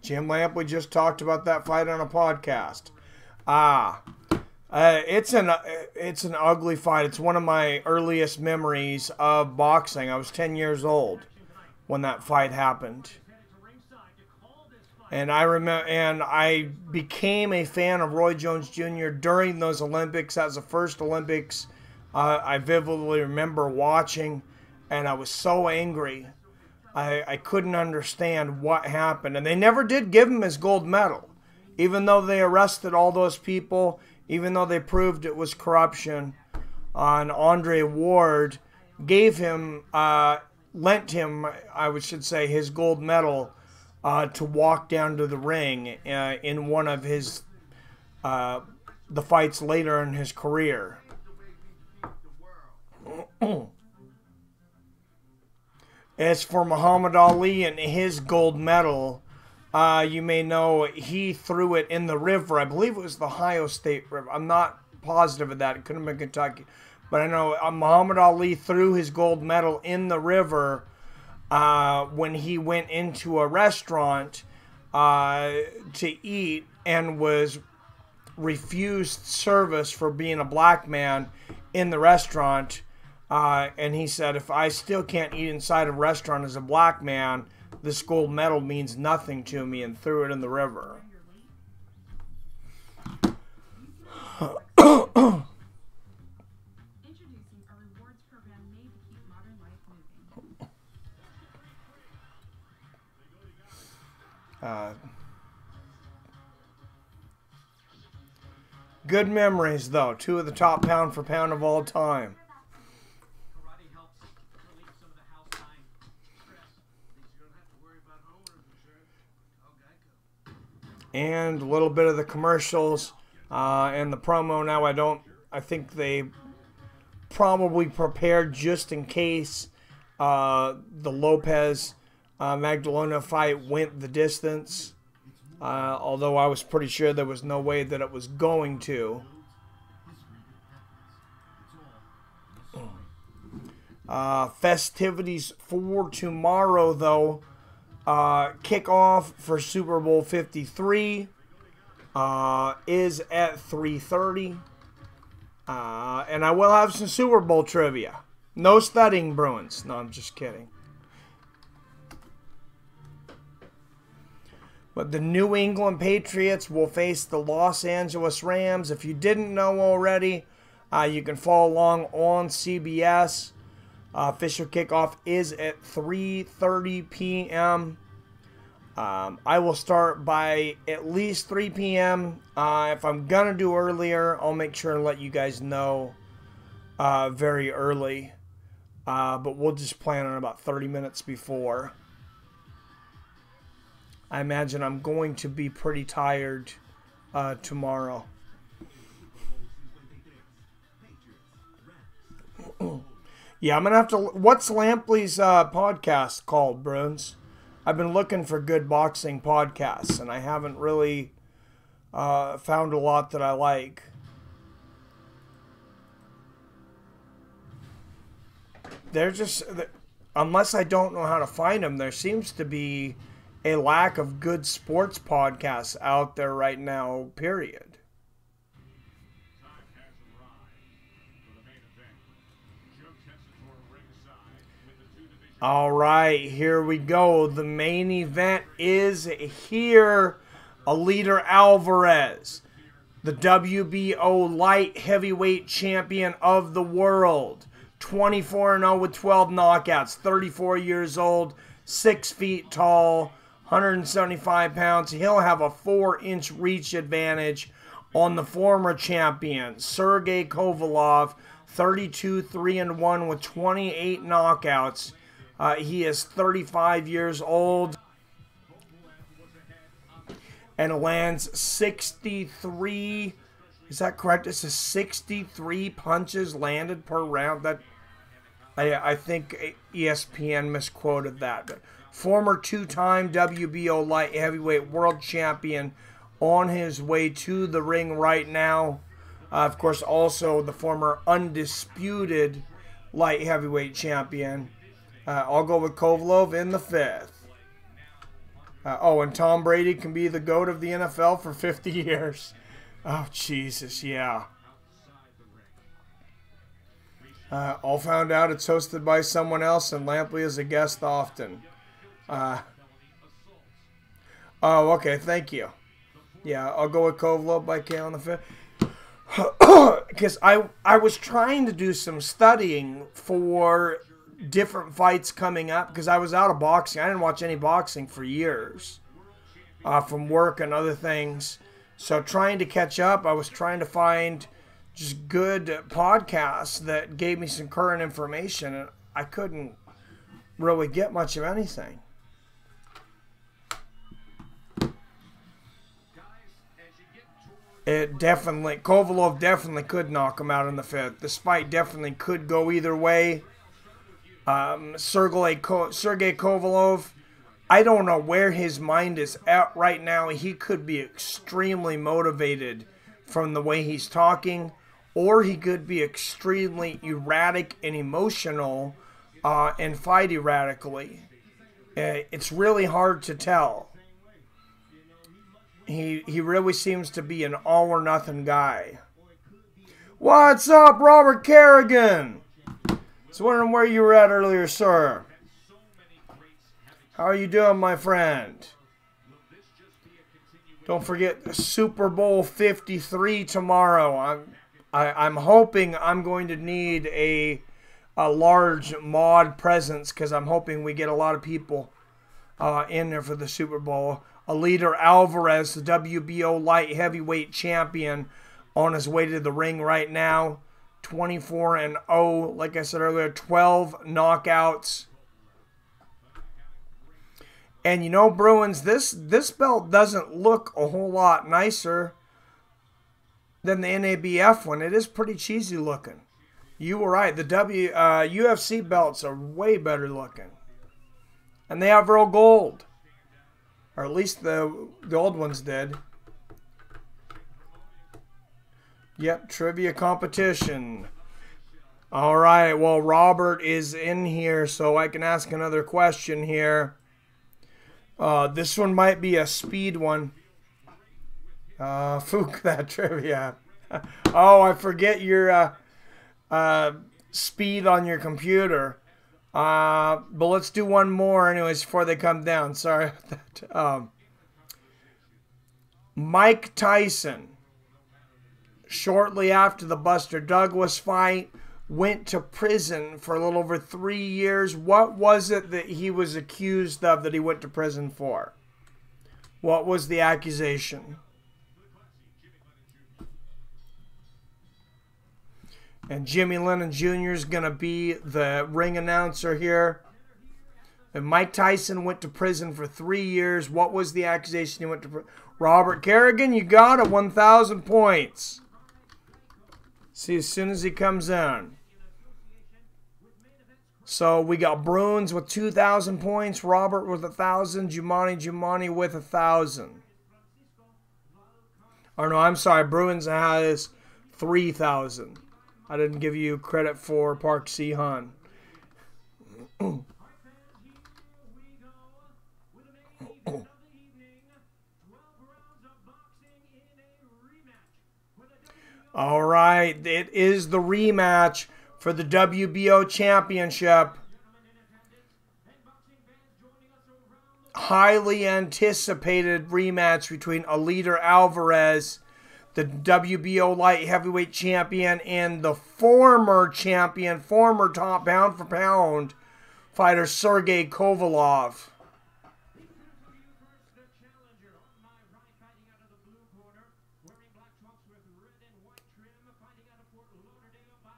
Jim Lampley just talked about that fight on a podcast. It's an ugly fight. It's one of my earliest memories of boxing. I was 10 years old when that fight happened. And I became a fan of Roy Jones Jr. during those Olympics. That was the first Olympics I vividly remember watching, and I was so angry. I couldn't understand what happened. And they never did give him his gold medal, even though they arrested all those people, even though they proved it was corruption. And Andre Ward lent him, I should say, his gold medal to walk down to the ring in one of his the fights later in his career. As for Muhammad Ali and his gold medal, you may know he threw it in the river. I believe it was the Ohio State River. I'm not positive of that. It could have been Kentucky. But I know Muhammad Ali threw his gold medal in the river when he went into a restaurant to eat and was refused service for being a black man in the restaurant. And he said, if I still can't eat inside a restaurant as a black man, this gold medal means nothing to me, and threw it in the river. Introducing a rewards program made to keep modern life moving. Good memories, though. Two of the top pound for pound of all time. Karate helps relieve some of the house time stress. You don't have to worry about homework, sure. And a little bit of the commercials and the promo. Now I think they probably prepared just in case the Lopez Magdaleno fight went the distance. Although I was pretty sure there was no way that it was going to. Festivities for tomorrow, though. Kickoff for Super Bowl 53 is at 3:30. And I will have some Super Bowl trivia. No studying, Bruins. No, I'm just kidding. But the New England Patriots will face the Los Angeles Rams. If you didn't know already, you can follow along on CBS. Official kickoff is at 3:30 p.m. I will start by at least 3 p.m. If I'm going to do earlier, I'll make sure to let you guys know very early. But we'll just plan on about 30 minutes before. I imagine I'm going to be pretty tired tomorrow. Yeah, I'm going to have to... What's Lampley's podcast called, Bruins? I've been looking for good boxing podcasts, and I haven't really found a lot that I like. They're just... Unless I don't know how to find them, there seems to be a lack of good sports podcasts out there right now, period. All right, here we go. The main event is here. Eleider Alvarez the WBO Light Heavyweight Champion of the world. 24-0 with 12 knockouts, 34 years old, 6 feet tall, 175 pounds. He'll have a 4-inch reach advantage on the former champion, Sergey Kovalev, 32-3-1 with 28 knockouts. He is 35 years old and lands 63. Is that correct? It's a 63 punches landed per round. That I think ESPN misquoted that. But former 2-time WBO Light Heavyweight World Champion on his way to the ring right now. Of course, also the former undisputed Light Heavyweight Champion. I'll go with Kovalev in the 5th. And Tom Brady can be the GOAT of the NFL for 50 years. Oh, Jesus, yeah. All found out it's hosted by someone else, and Lampley is a guest often. Oh, okay, thank you. Yeah, I'll go with Kovalev by KO on the 5th. Because I was trying to do some studying for different fights coming up, because I was out of boxing. I didn't watch any boxing for years from work and other things. So trying to catch up, I was trying to find just good podcasts that gave me some current information, and I couldn't really get much of anything. Kovalev definitely could knock him out in the 5th. This fight definitely could go either way. Sergey Kovalev, I don't know where his mind is at right now. He could be extremely motivated from the way he's talking, or he could be extremely erratic and emotional and fight erratically. It's really hard to tell. He really seems to be an all-or-nothing guy. What's up, Robert Kerrigan? So wondering where you were at earlier, sir. How are you doing, my friend? Don't forget Super Bowl 53 tomorrow. I'm hoping I'm going to need a large mod presence, because I'm hoping we get a lot of people in there for the Super Bowl. Eleider Alvarez, the WBO Light Heavyweight Champion, on his way to the ring right now. 24-0, like I said earlier, 12 knockouts. And you know, Bruins, this belt doesn't look a whole lot nicer than the NABF one. It is pretty cheesy looking. You were right. The UFC belts are way better looking. And they have real gold. Or at least the old ones did. Yep, trivia competition. All right, well, Robert is in here, so I can ask another question here. This one might be a speed one. Fook that trivia. Oh, I forget your speed on your computer. But let's do one more anyways before they come down. Sorry about that. Mike Tyson, shortly after the Buster Douglas fight, went to prison for a little over 3 years. What was it that he was accused of that he went to prison for? What was the accusation? And Jimmy Lennon Jr. is going to be the ring announcer here. And Mike Tyson went to prison for 3 years. What was the accusation he went to prison? Robert Kerrigan, you got it. 1,000 points. See as soon as he comes in. So we got Bruins with 2,000 points. Robert with 1,000. Jumani with 1,000. Or no, I'm sorry. Bruins has 3,000. I didn't give you credit for Park Si-han. All right, it is the rematch for the WBO Championship. Highly anticipated rematch between Eleider Alvarez, the WBO Light Heavyweight Champion, and the former champion, former top pound for pound fighter Sergey Kovalev.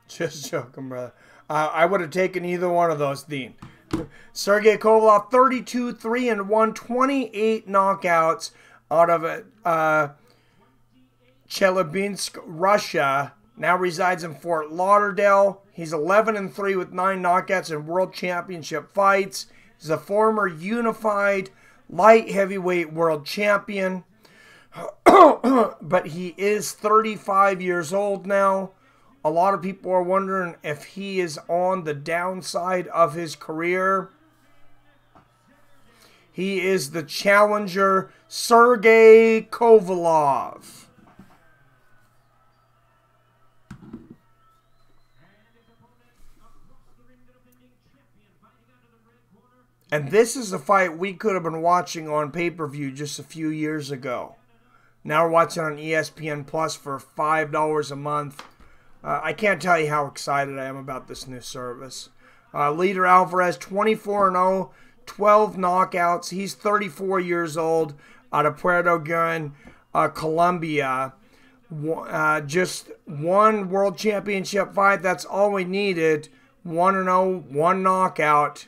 Just joking, brother. I would have taken either one of those, Dean. Sergey Kovalev, 32-3-1, 28 knockouts out of Chelyabinsk, Russia. Now resides in Fort Lauderdale. He's 11-3 with 9 knockouts in World Championship fights. He's a former unified light heavyweight world champion. But he is 35 years old now. A lot of people are wondering if he is on the downside of his career. He is the challenger, Sergey Kovalev. And this is a fight we could have been watching on pay-per-view just a few years ago. Now we're watching on ESPN Plus for $5 a month. I can't tell you how excited I am about this new service. Eleider Alvarez, 24-0, 12 knockouts. He's 34 years old, out of Puerto Guerin, Colombia. Just one World Championship fight. That's all we needed. 1-0, 1 knockout.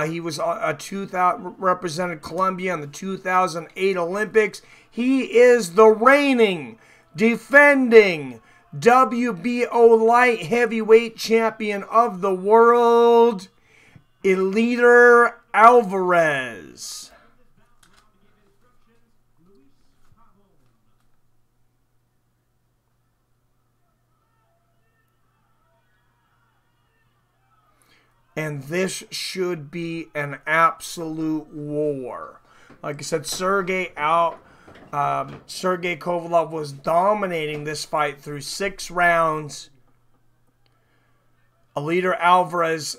He was represented Colombia in the 2008 Olympics. He is the reigning, defending WBO Light Heavyweight Champion of the world, Eleider Alvarez. And this should be an absolute war. Like I said, Sergey Kovalev was dominating this fight through 6 rounds. Eleider Alvarez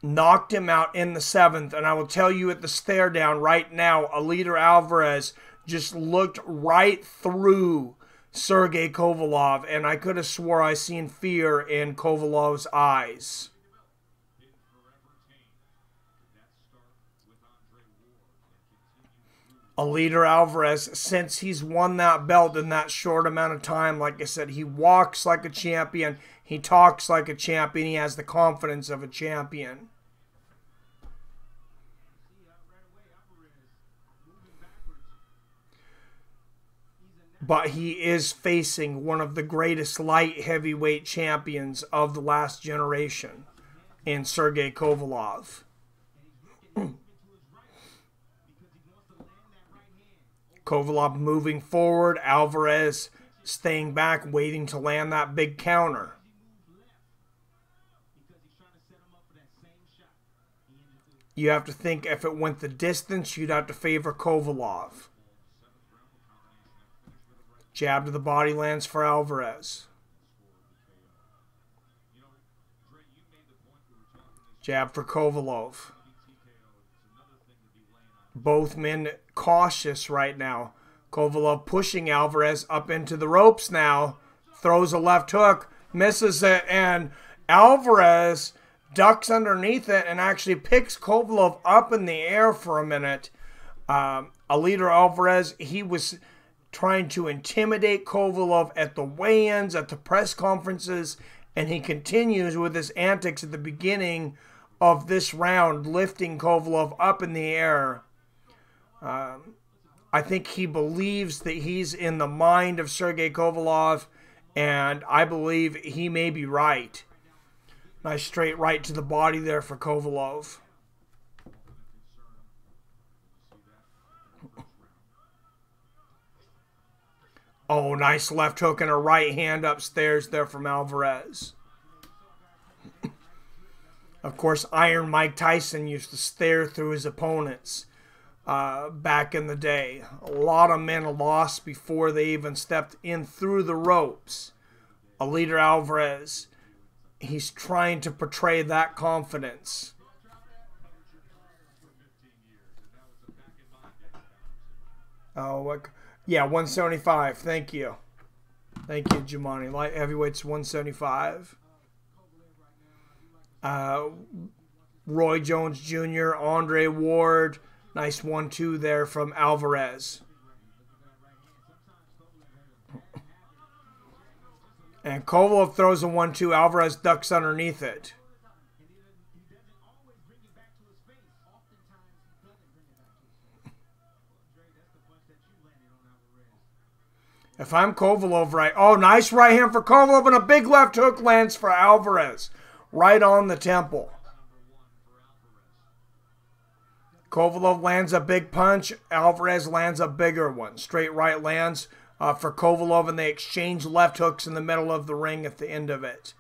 knocked him out in the 7th. And I will tell you at the stare down right now, Eleider Alvarez just looked right through Sergey Kovalev. And I could have swore I seen fear in Kovalev's eyes. Eleider Alvarez, since he's won that belt in that short amount of time, like I said, he walks like a champion. He talks like a champion. He has the confidence of a champion. But he is facing one of the greatest light heavyweight champions of the last generation in Sergey Kovalev. Kovalev moving forward, Alvarez staying back, waiting to land that big counter. You have to think if it went the distance, you'd have to favor Kovalev. Jab to the body lands for Alvarez. Jab for Kovalev. Both men cautious right now. Kovalev pushing Alvarez up into the ropes now. Throws a left hook. Misses it. And Alvarez ducks underneath it and actually picks Kovalev up in the air for a minute. Eleider Alvarez, he was trying to intimidate Kovalev at the weigh-ins, at the press conferences. And he continues with his antics at the beginning of this round, lifting Kovalev up in the air. I think he believes that he's in the mind of Sergey Kovalev, and I believe he may be right. Nice straight right to the body there for Kovalev. Oh, nice left hook and a right hand upstairs there from Alvarez. Of course, Iron Mike Tyson used to stare through his opponents. Back in the day. A lot of men lost before they even stepped in through the ropes. Eleider Alvarez, he's trying to portray that confidence. Oh, yeah, 175. Thank you. Thank you, Jumani. Light heavyweight's 175. Roy Jones Jr., Andre Ward. Nice 1-2 there from Alvarez. And Kovalev throws a 1-2. Alvarez ducks underneath it. If I'm Kovalev, right. Oh, nice right hand for Kovalev, and a big left hook lands for Alvarez. Right on the temple. Kovalev lands a big punch. Alvarez lands a bigger one. Straight right lands for Kovalev, and they exchange left hooks in the middle of the ring at the end of it.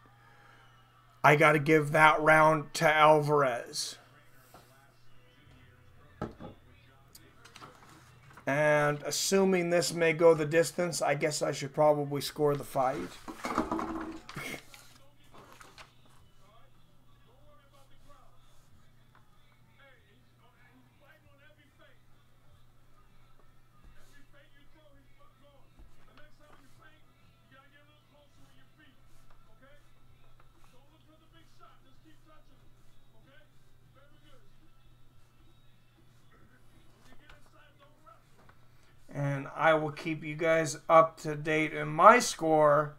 I got to give that round to Alvarez. And assuming this may go the distance, I guess I should probably score the fight. And I will keep you guys up to date in my score.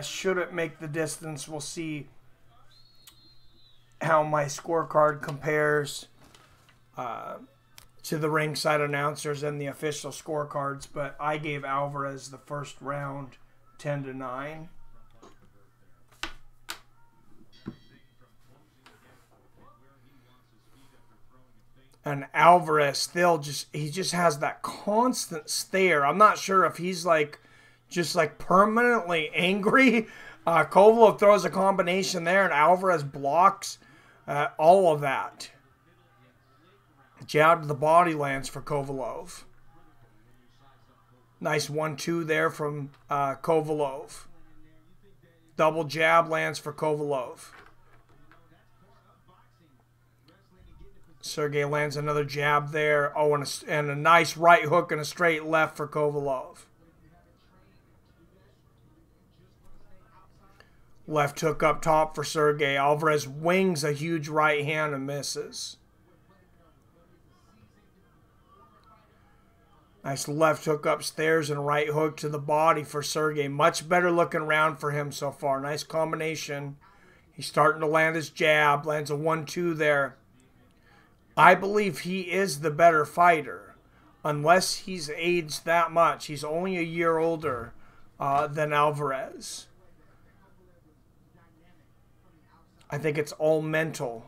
Should it make the distance, we'll see how my scorecard compares to the ringside announcers and the official scorecards. But I gave Alvarez the first round 10-9. And Alvarez still he just has that constant stare. I'm not sure if he's just permanently angry. Kovalev throws a combination there, and Alvarez blocks all of that. Jab to the body lands for Kovalev. Nice 1-2 there from Kovalev. Double jab lands for Kovalev. Sergey lands another jab there. Oh, and a nice right hook and a straight left for Kovalev. Left hook up top for Sergey. Alvarez wings a huge right hand and misses. Nice left hook upstairs and right hook to the body for Sergey. Much better looking round for him so far. Nice combination. He's starting to land his jab. Lands a 1-2 there. I believe he is the better fighter, unless he's aged that much. He's only a year older than Alvarez. I think it's all mental.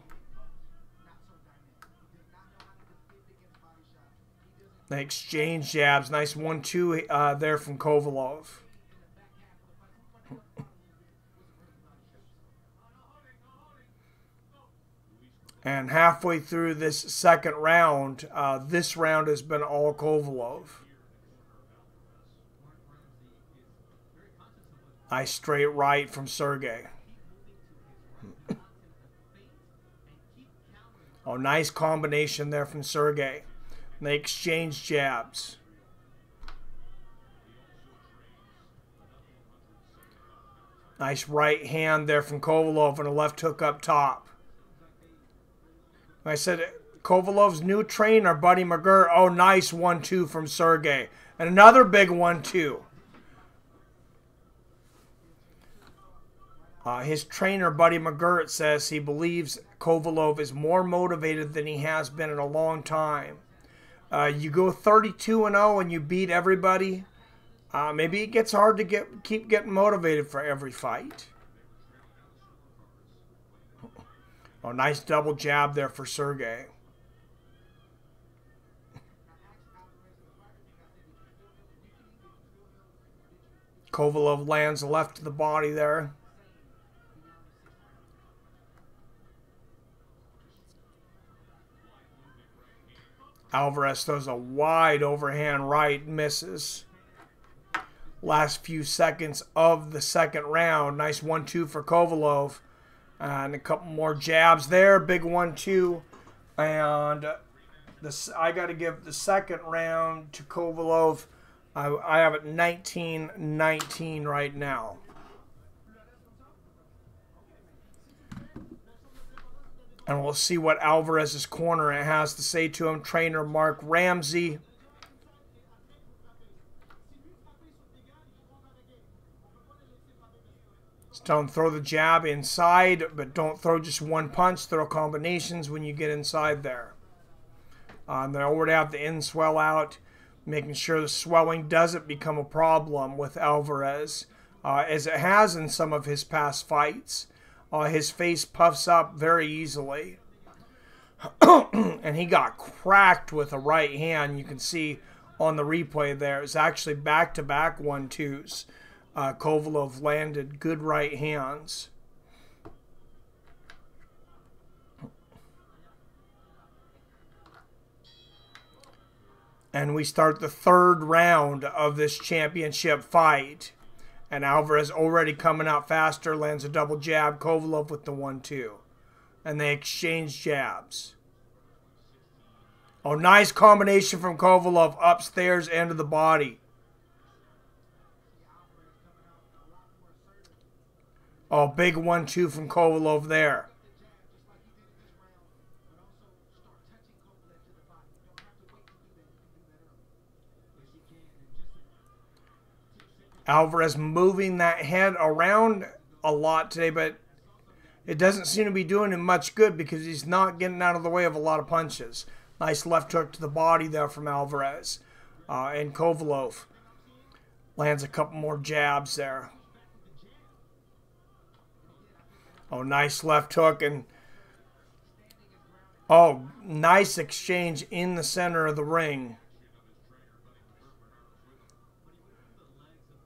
They exchange jabs. Nice 1-2 there from Kovalev. And halfway through this second round, this round has been all Kovalev. Nice straight right from Sergey. Oh, nice combination there from Sergey. And they exchange jabs. Nice right hand there from Kovalev and a left hook up top. I said Kovalev's new trainer, Buddy McGirt. Oh, nice 1-2 from Sergey. And another big 1-2. His trainer, Buddy McGirt, says he believes Kovalev is more motivated than he has been in a long time. You go 32-0 and you beat everybody. Maybe it gets hard to keep getting motivated for every fight. Oh, nice double jab there for Sergey. Kovalev lands left to the body there. Alvarez throws a wide overhand right, misses. Last few seconds of the second round. Nice 1-2 for Kovalev. And a couple more jabs there. Big 1-2. And I got to give the second round to Kovalev I have it 19-19 right now. And we'll see what Alvarez's corner has to say to him. Trainer Mark Ramsey. Don't throw the jab inside, but don't throw just one punch. Throw combinations when you get inside there. They already have the in swell out, making sure the swelling doesn't become a problem with Alvarez, as it has in some of his past fights. His face puffs up very easily. And he got cracked with a right hand. You can see on the replay there. It's actually back-to-back 1-2s. Kovalev landed good right hands. And we start the third round of this championship fight. And Alvarez already coming out faster, lands a double jab. Kovalev with the 1-2. And they exchange jabs. Oh, nice combination from Kovalev upstairs and to the body. Oh, big 1-2 from Kovalev there. Alvarez moving that head around a lot today, but it doesn't seem to be doing him much good because he's not getting out of the way of a lot of punches. Nice left hook to the body there from Alvarez. And Kovalev lands a couple more jabs there. Oh, nice left hook. And oh, nice exchange in the center of the ring.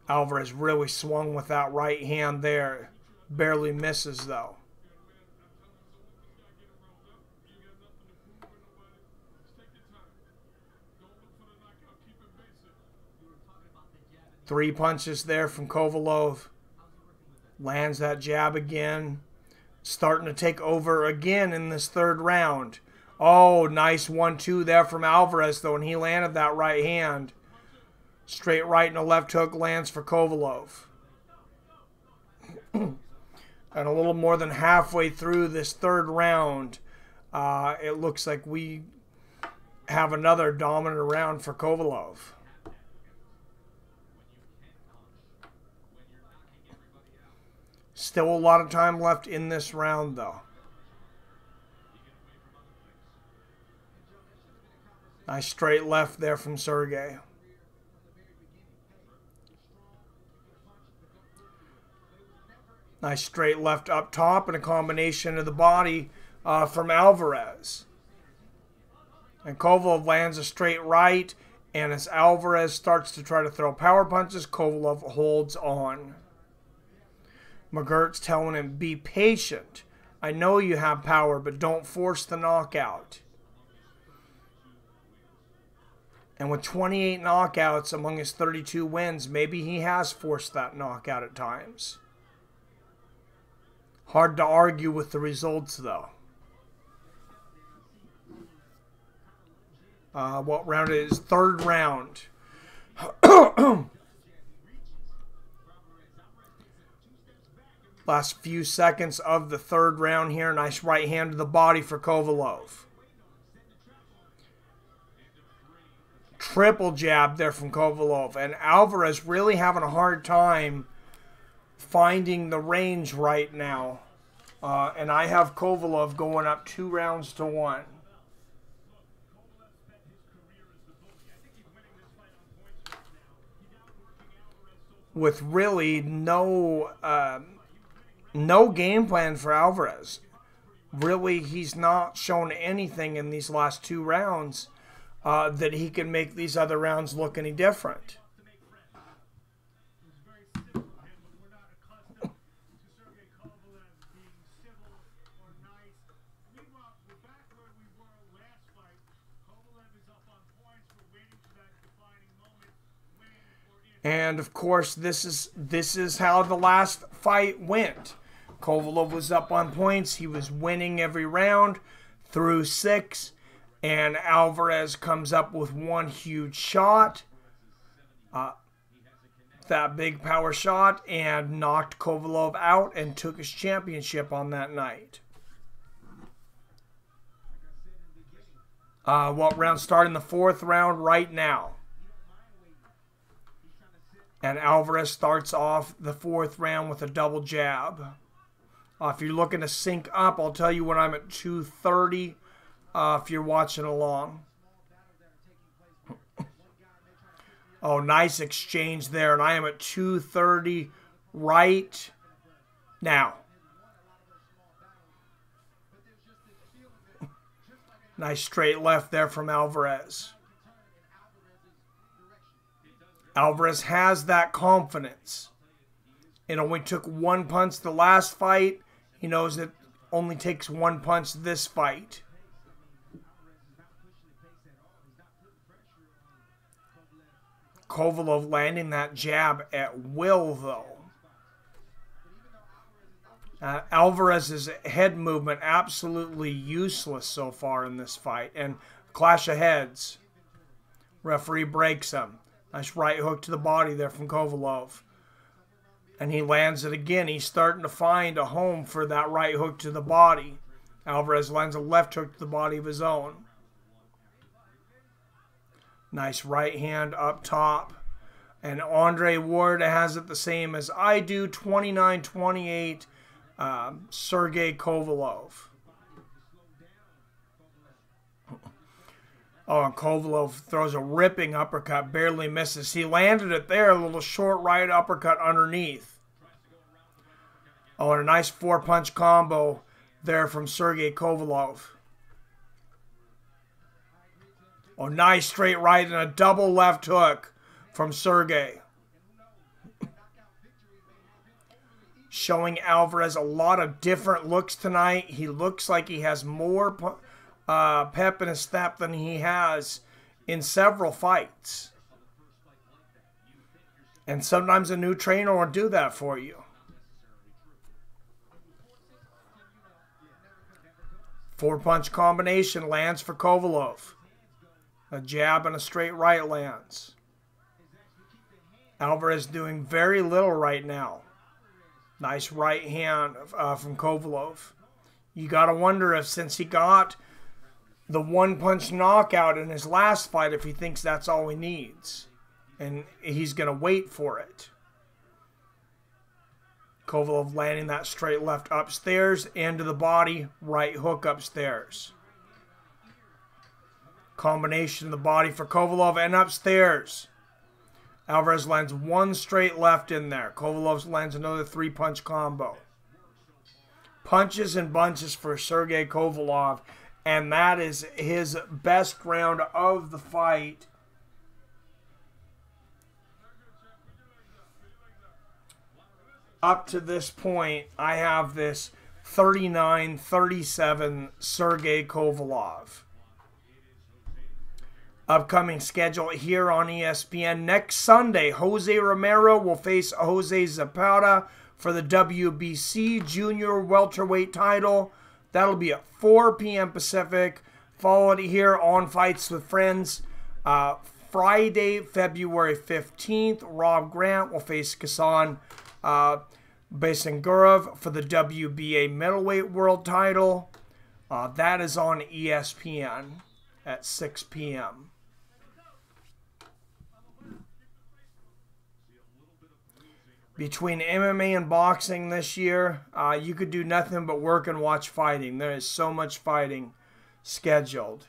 Alvarez really swung with that right hand there. Barely misses, though. Three punches there from Kovalev. Lands that jab again. Starting to take over again in this third round. Oh, nice 1-2 there from Alvarez, though, and he landed that right hand. Straight right and a left hook lands for Kovalev. And a little more than halfway through this third round, it looks like we have another dominant round for Kovalev. Still a lot of time left in this round, though. Nice straight left there from Sergey. Nice straight left up top and a combination of the body from Alvarez. And Kovalev lands a straight right, and as Alvarez starts to try to throw power punches, Kovalev holds on. McGirt's telling him, be patient. I know you have power, but don't force the knockout. And with 28 knockouts among his 32 wins, maybe he has forced that knockout at times. Hard to argue with the results, though. What round it is? Third round. Last few seconds of the third round here. Nice right hand to the body for Kovalev. Triple jab there from Kovalev. And Alvarez really having a hard time finding the range right now. And I have Kovalev going up 2-1. With really no game plan for Alvarez. Really, he's not shown anything in these last 2 rounds that he can make these other rounds look any different. And of course, this is how the last fight went. Kovalev was up on points. He was winning every round through 6. And Alvarez comes up with one huge shot. that big power shot and knocked Kovalev out and took his championship on that night. What round? Starting the 4th round right now. And Alvarez starts off the 4th round with a double jab. If you're looking to sync up, I'll tell you when I'm at 230 if you're watching along. Oh, nice exchange there. And I am at 230 right now. Nice straight left there from Alvarez. Alvarez has that confidence. It only took 1 punch the last fight. He knows it only takes 1 punch this fight. Kovalev landing that jab at will, though. Alvarez's head movement absolutely useless so far in this fight. And clash of heads. Referee breaks him. Nice right hook to the body there from Kovalev. And he lands it again. He's starting to find a home for that right hook to the body. Alvarez lands a left hook to the body of his own. Nice right hand up top. And Andre Ward has it the same as I do. 29-28. Sergey Kovalev. Oh, and Kovalev throws a ripping uppercut. Barely misses. He landed it there. A little short right uppercut underneath. Oh, and a nice 4-punch combo there from Sergey Kovalev. Oh, nice straight right and a double left hook from Sergey. Showing Alvarez a lot of different looks tonight. He looks like he has more pep in his step than he has in several fights. And sometimes a new trainer will do that for you. 4-punch combination lands for Kovalev. A jab and a straight right lands. Alvarez doing very little right now. Nice right hand from Kovalev. You got to wonder if since he got the 1-punch knockout in his last fight, if he thinks that's all he needs. And he's going to wait for it. Kovalev landing that straight left upstairs and to the body, right hook upstairs. Combination of the body for Kovalev and upstairs. Alvarez lands 1 straight left in there. Kovalev lands another 3-punch combo. Punches and bunches for Sergey Kovalev. And that is his best round of the fight. Up to this point, I have this 39-37 Sergey Kovalev. Upcoming schedule here on ESPN. Next Sunday, Jose Romero will face Jose Zapata for the WBC Junior Welterweight title. That'll be at 4 p.m. Pacific. Follow it here on Fights with Friends. Friday, February 15th, Rob Grant will face Kasan Basangurov for the WBA Middleweight World title. That is on ESPN at 6 p.m. Between MMA and boxing this year, you could do nothing but work and watch fighting. There is so much fighting scheduled.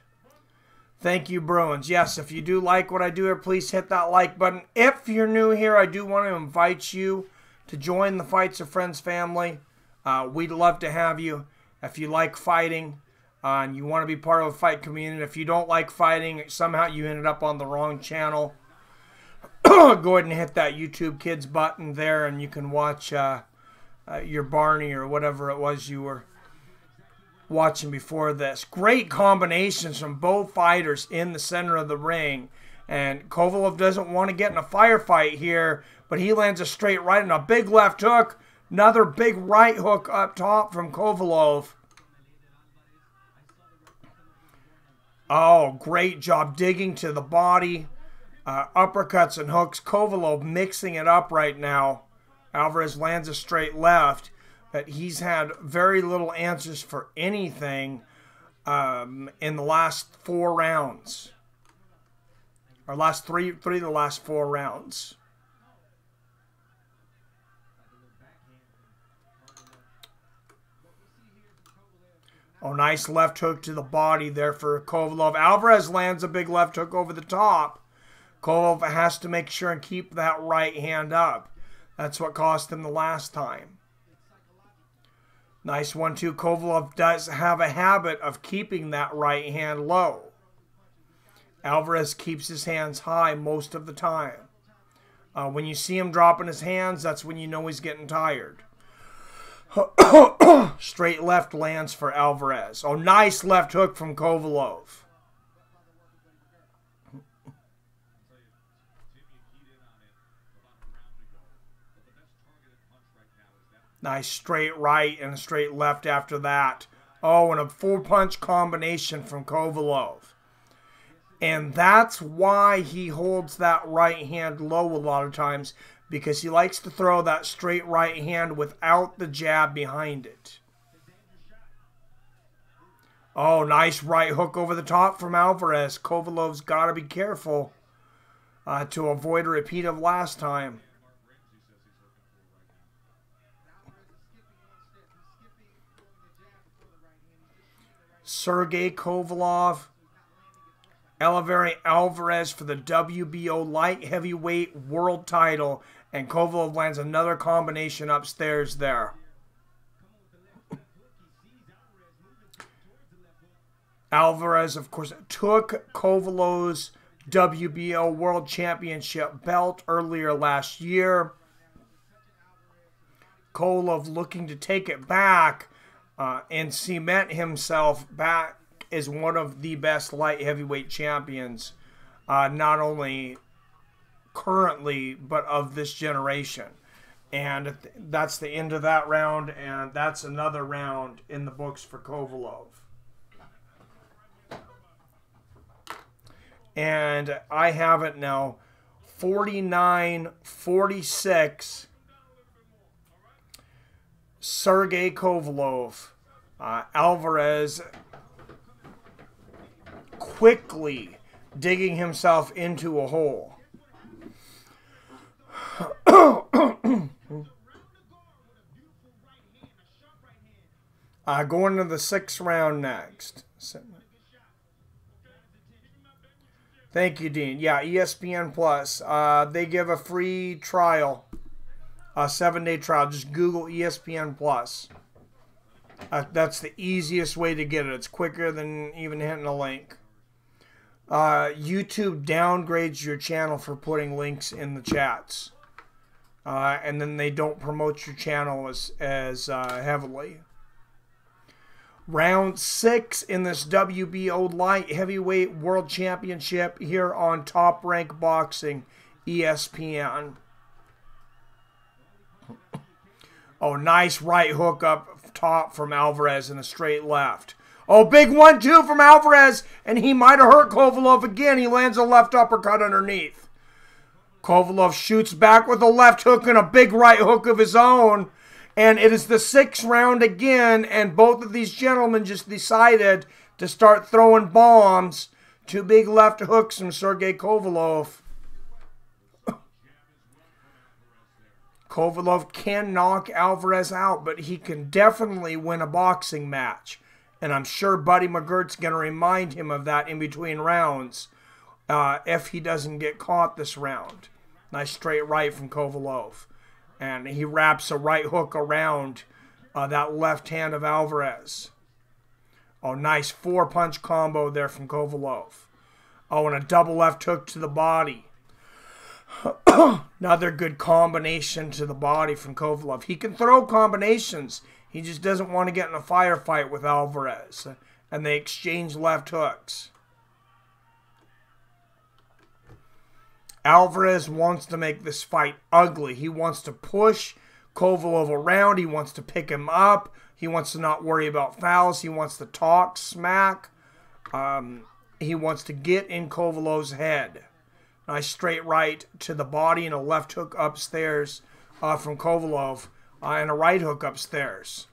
Thank you, Bruins. Yes, if you do like what I do here, please hit that like button. If you're new here, I do want to invite you to join the Fights of Friends family. We'd love to have you. If you like fighting and you want to be part of a fight community, if you don't like fighting, somehow you ended up on the wrong channel, go ahead and hit that YouTube Kids button there, and you can watch your Barney or whatever it was you were watching before this. Great combinations from both fighters in the center of the ring. And Kovalev doesn't want to get in a firefight here, but he lands a straight right and a big left hook. Another big right hook up top from Kovalev. Oh, great job digging to the body. Uppercuts and hooks. Kovalev mixing it up right now. Alvarez lands a straight left, but he's had very little answers for anything in the last 4 rounds. Or last three of the last 4 rounds. Oh, nice left hook to the body there for Kovalev. Alvarez lands a big left hook over the top. Kovalev has to make sure and keep that right hand up. That's what cost him the last time. Nice 1-2. Kovalev does have a habit of keeping that right hand low. Alvarez keeps his hands high most of the time. When you see him dropping his hands, that's when you know he's getting tired. Straight left lands for Alvarez. Oh, nice left hook from Kovalev. Nice straight right and a straight left after that. Oh, and a 4-punch combination from Kovalev. And that's why he holds that right hand low a lot of times, because he likes to throw that straight right hand without the jab behind it. Oh, nice right hook over the top from Alvarez. Kovalev's got to be careful to avoid a repeat of last time. Sergey Kovalev, Eleider Alvarez for the WBO Light Heavyweight World Title, and Kovalev lands another combination upstairs there. Alvarez, of course, took Kovalev's WBO World Championship belt earlier last year. Kovalev looking to take it back and cement himself back as one of the best light heavyweight champions, not only currently, but of this generation. And that's the end of that round, and that's another round in the books for Kovalev. And I have it now 49-46. Sergey Kovalev. Alvarez quickly digging himself into a hole. Going to the 6th round next. Thank you, Dean. Yeah, ESPN Plus. They give a free trial, a 7-day trial. Just Google ESPN Plus. That's the easiest way to get it. It's quicker than even hitting a link. YouTube downgrades your channel for putting links in the chats. And then they don't promote your channel as heavily. Round 6 in this WBO Light Heavyweight World Championship here on Top Rank Boxing, ESPN. Oh, nice right hook up top from Alvarez and a straight left. Oh, big 1-2 from Alvarez, and he might have hurt Kovalev again. He lands a left uppercut underneath. Kovalev shoots back with a left hook and a big right hook of his own. And it is the 6th round again, and both of these gentlemen just decided to start throwing bombs. 2 big left hooks from Sergey Kovalev. Kovalev can knock Alvarez out, but he can definitely win a boxing match. And I'm sure Buddy McGirt's going to remind him of that in between rounds if he doesn't get caught this round. Nice straight right from Kovalev. And he wraps a right hook around that left hand of Alvarez. Oh, nice 4-punch combo there from Kovalev. Oh, and a double left hook to the body. Another good combination to the body from Kovalev. He can throw combinations. He just doesn't want to get in a firefight with Alvarez. And they exchange left hooks. Alvarez wants to make this fight ugly. He wants to push Kovalev around. He wants to pick him up. He wants to not worry about fouls. He wants to talk smack. He wants to get in Kovalev's head. Nice straight right to the body and a left hook upstairs from Kovalev. And a right hook upstairs.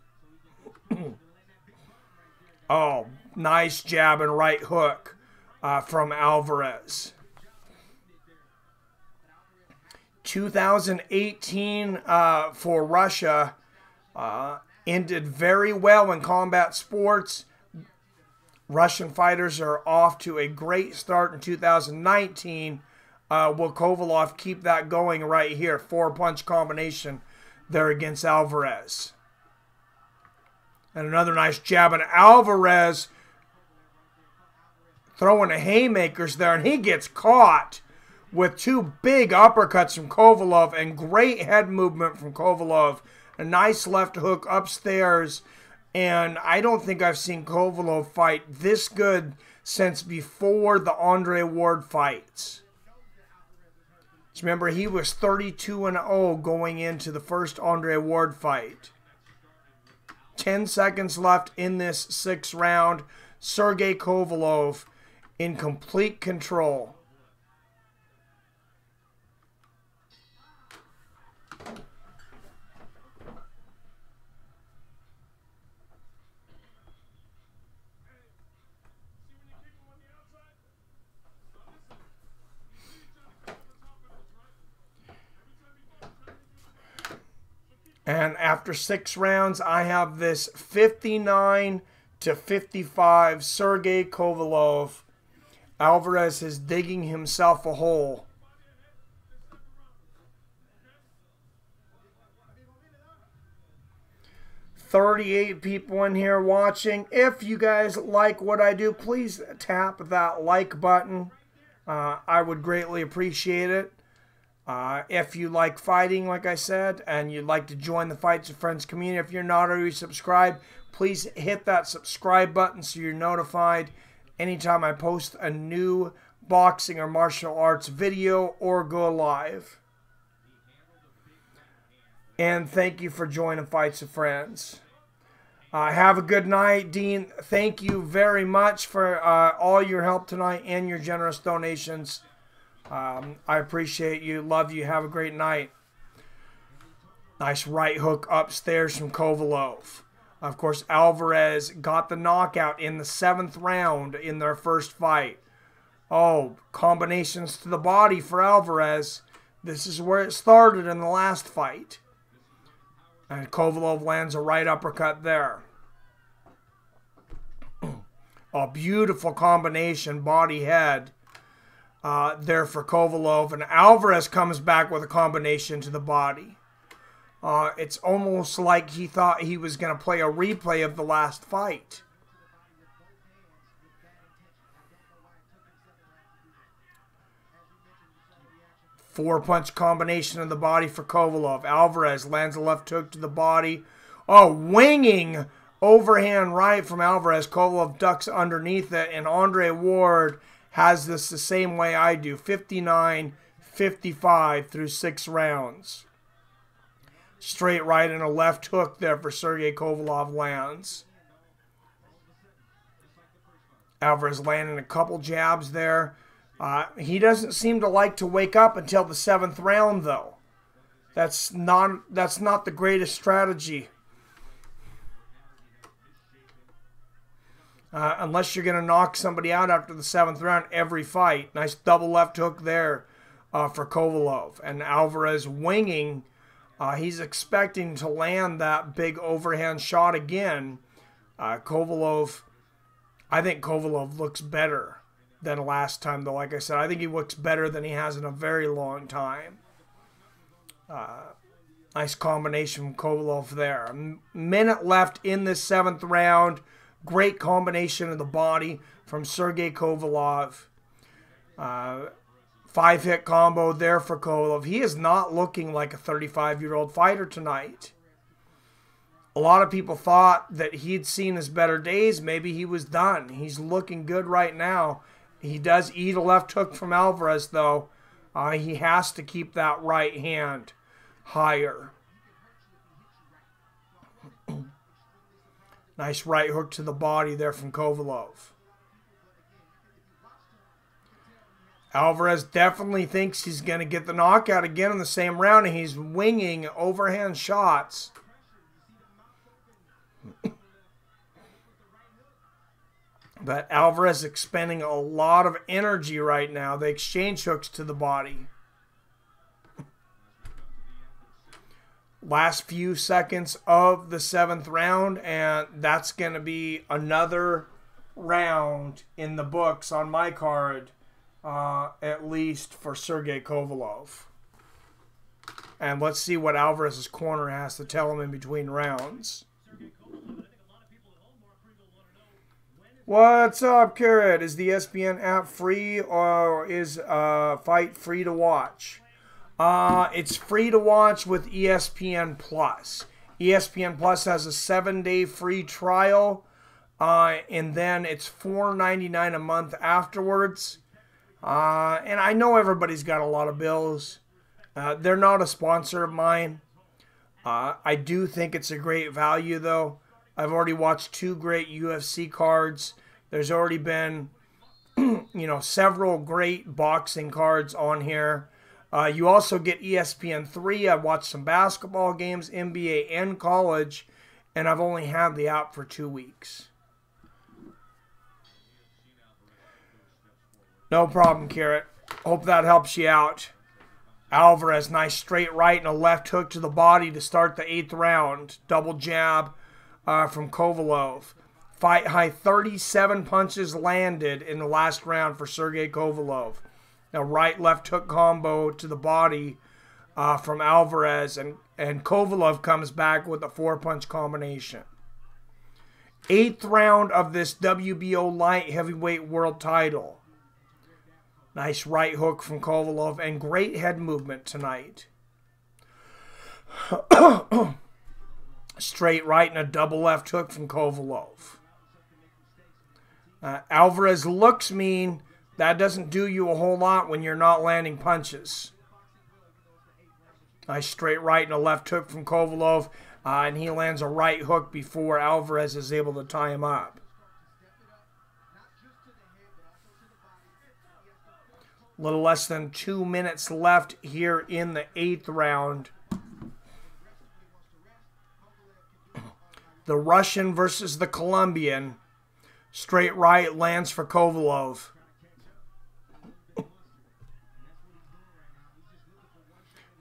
Oh, nice jab and right hook from Alvarez. 2018 for Russia ended very well in combat sports. Russian fighters are off to a great start in 2019. Will Kovalev keep that going right here? 4-punch combination there against Alvarez. And another nice jab, and Alvarez throwing the haymakers there, and he gets caught with 2 big uppercuts from Kovalev and great head movement from Kovalev. A nice left hook upstairs, and I don't think I've seen Kovalev fight this good since before the Andre Ward fights. Remember, he was 32-0 going into the first Andre Ward fight. 10 seconds left in this 6th round. Sergey Kovalev in complete control. And after 6 rounds, I have this 59-55 Sergey Kovalev. Alvarez is digging himself a hole. 38 people in here watching. If you guys like what I do, please tap that like button. I would greatly appreciate it. If you like fighting, like I said, and you'd like to join the Fights with Friends community, if you're not already subscribed, please hit that subscribe button so you're notified anytime I post a new boxing or martial arts video or go live. And thank you for joining Fights with Friends. Have a good night, Dean. Thank you very much for all your help tonight and your generous donations. I appreciate you. Love you. Have a great night. Nice right hook upstairs from Kovalev. Of course, Alvarez got the knockout in the 7th round in their first fight. Oh, combinations to the body for Alvarez. This is where it started in the last fight. And Kovalev lands a right uppercut there. A beautiful combination, body head. There for Kovalev, and Alvarez comes back with a combination to the body. It's almost like he thought he was going to play a replay of the last fight. Four-punch combination of the body for Kovalev. Alvarez lands a left hook to the body. Oh, winging overhand right from Alvarez. Kovalev ducks underneath it, and Andre Ward has this the same way I do. 59-55 through 6 rounds. Straight right and a left hook there for Sergey Kovalev lands. Alvarez landing a couple jabs there. He doesn't seem to like to wake up until the 7th round, though. That's not the greatest strategy. Unless you're going to knock somebody out after the 7th round every fight. Nice double left hook there for Kovalev. And Alvarez winging. He's expecting to land that big overhand shot again. Kovalev, I think Kovalev looks better than last time, though. Like I said, I think he looks better than he has in a very long time. Nice combination from Kovalev there. A minute left in this 7th round. Great combination of the body from Sergey Kovalev. 5-hit combo there for Kovalev. He is not looking like a 35-year-old fighter tonight. A lot of people thought that he'd seen his better days. Maybe he was done. He's looking good right now. He does eat a left hook from Alvarez, though. He has to keep that right hand higher. Nice right hook to the body there from Kovalev. Alvarez definitely thinks he's going to get the knockout again in the same round, and he's winging overhand shots. But Alvarez expending a lot of energy right now. They exchange hooks to the body. Last few seconds of the 7th round, and that's going to be another round in the books on my card, at least for Sergey Kovalev. And let's see what Alvarez's corner has to tell him in between rounds. What's up, Carrot? Is the ESPN app free, or is Fight free to watch? It's free to watch with ESPN Plus. ESPN Plus has a 7-day free trial, and then it's $4.99 a month afterwards. And I know everybody's got a lot of bills. They're not a sponsor of mine. I do think it's a great value, though. I've already watched 2 great UFC cards. There's already been, several great boxing cards on here. You also get ESPN3. I've watched some basketball games, NBA, and college, and I've only had the app for 2 weeks. No problem, Carrot. Hope that helps you out. Alvarez, nice straight right and a left hook to the body to start the 8th round. Double jab from Kovalev. Fight high 37 punches landed in the last round for Sergey Kovalev. A right-left hook combo to the body from Alvarez, and Kovalev comes back with a 4-punch combination. 8th round of this WBO Light Heavyweight World Title. Nice right hook from Kovalev and great head movement tonight. Straight right and a double left hook from Kovalev. Alvarez looks mean. That doesn't do you a whole lot when you're not landing punches. Nice straight right and a left hook from Kovalev. And he lands a right hook before Alvarez is able to tie him up. A little less than 2 minutes left here in the 8th round. The Russian versus the Colombian. Straight right lands for Kovalev.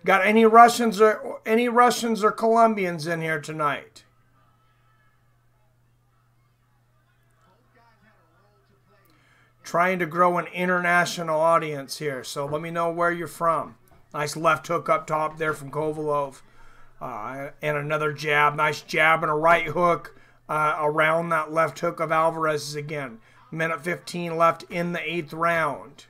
Got any Russians or Colombians in here tonight? Trying to grow an international audience here, so let me know where you're from. Nice left hook up top there from Kovalev. And another jab. Nice jab and a right hook around that left hook of Alvarez's again. Minute 15 left in the 8th round.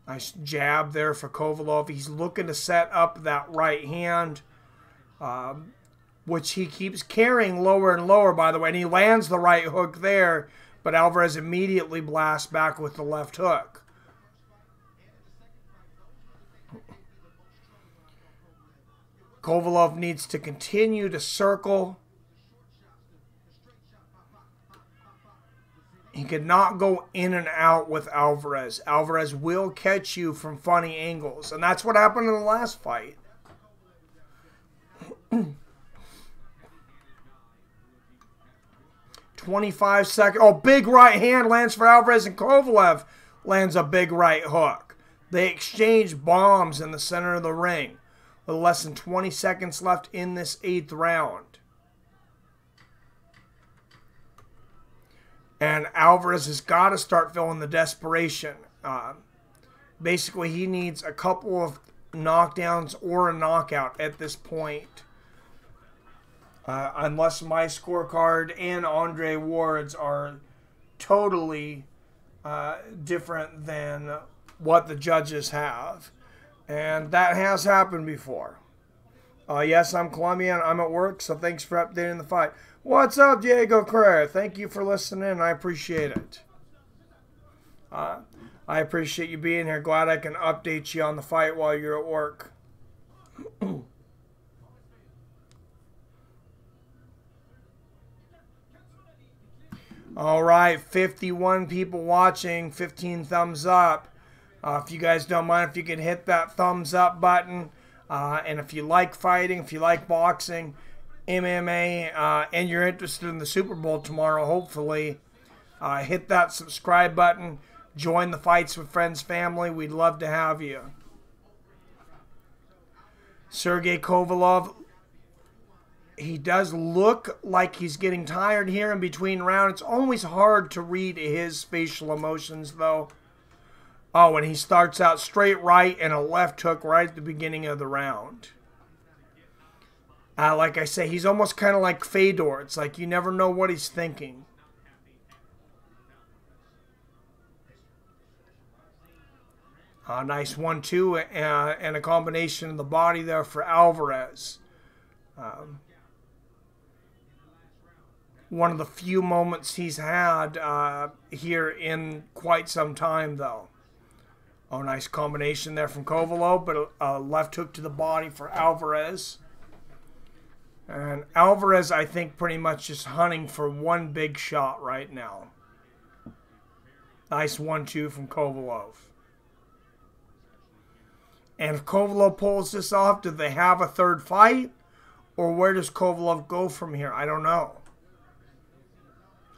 Nice jab there for Kovalev. He's looking to set up that right hand, which he keeps carrying lower and lower, by the way. And he lands the right hook there, but Alvarez immediately blasts back with the left hook. Kovalev needs to continue to circle. He cannot go in and out with Alvarez. Alvarez will catch you from funny angles. And that's what happened in the last fight. 25 seconds. Oh, big right hand lands for Alvarez, and Kovalev lands a big right hook. They exchange bombs in the center of the ring. With less than 20 seconds left in this 8th round. And Alvarez has got to start feeling the desperation. Basically, he needs a couple of knockdowns or a knockout at this point. Unless my scorecard and Andre Ward's are totally different than what the judges have. And that has happened before. Yes, I'm Colombian. I'm at work, so thanks for updating the fight. What's up, Diego Carrera? Thank you for listening. I appreciate it. I appreciate you being here. Glad I can update you on the fight while you're at work. All right, 51 people watching, 15 thumbs up. If you guys don't mind, if you could hit that thumbs up button. And if you like fighting, if you like boxing, MMA, and you're interested in the Super Bowl tomorrow, hopefully, hit that subscribe button. Join the Fights with Friends family. We'd love to have you. Sergey Kovalev, he does look like he's getting tired here in between rounds. It's always hard to read his facial emotions, though. Oh, and he starts out straight right and a left hook right at the beginning of the round. Like I say, he's almost kind of like Fedor. It's like you never know what he's thinking. Nice 1-2 and a combination of the body there for Alvarez. One of the few moments he's had here in quite some time, though. Oh, nice combination there from Kovalev, but a left hook to the body for Alvarez. And Alvarez, I think, pretty much just hunting for one big shot right now. Nice 1-2 from Kovalev. And if Kovalev pulls this off, do they have a third fight? Or where does Kovalev go from here? I don't know.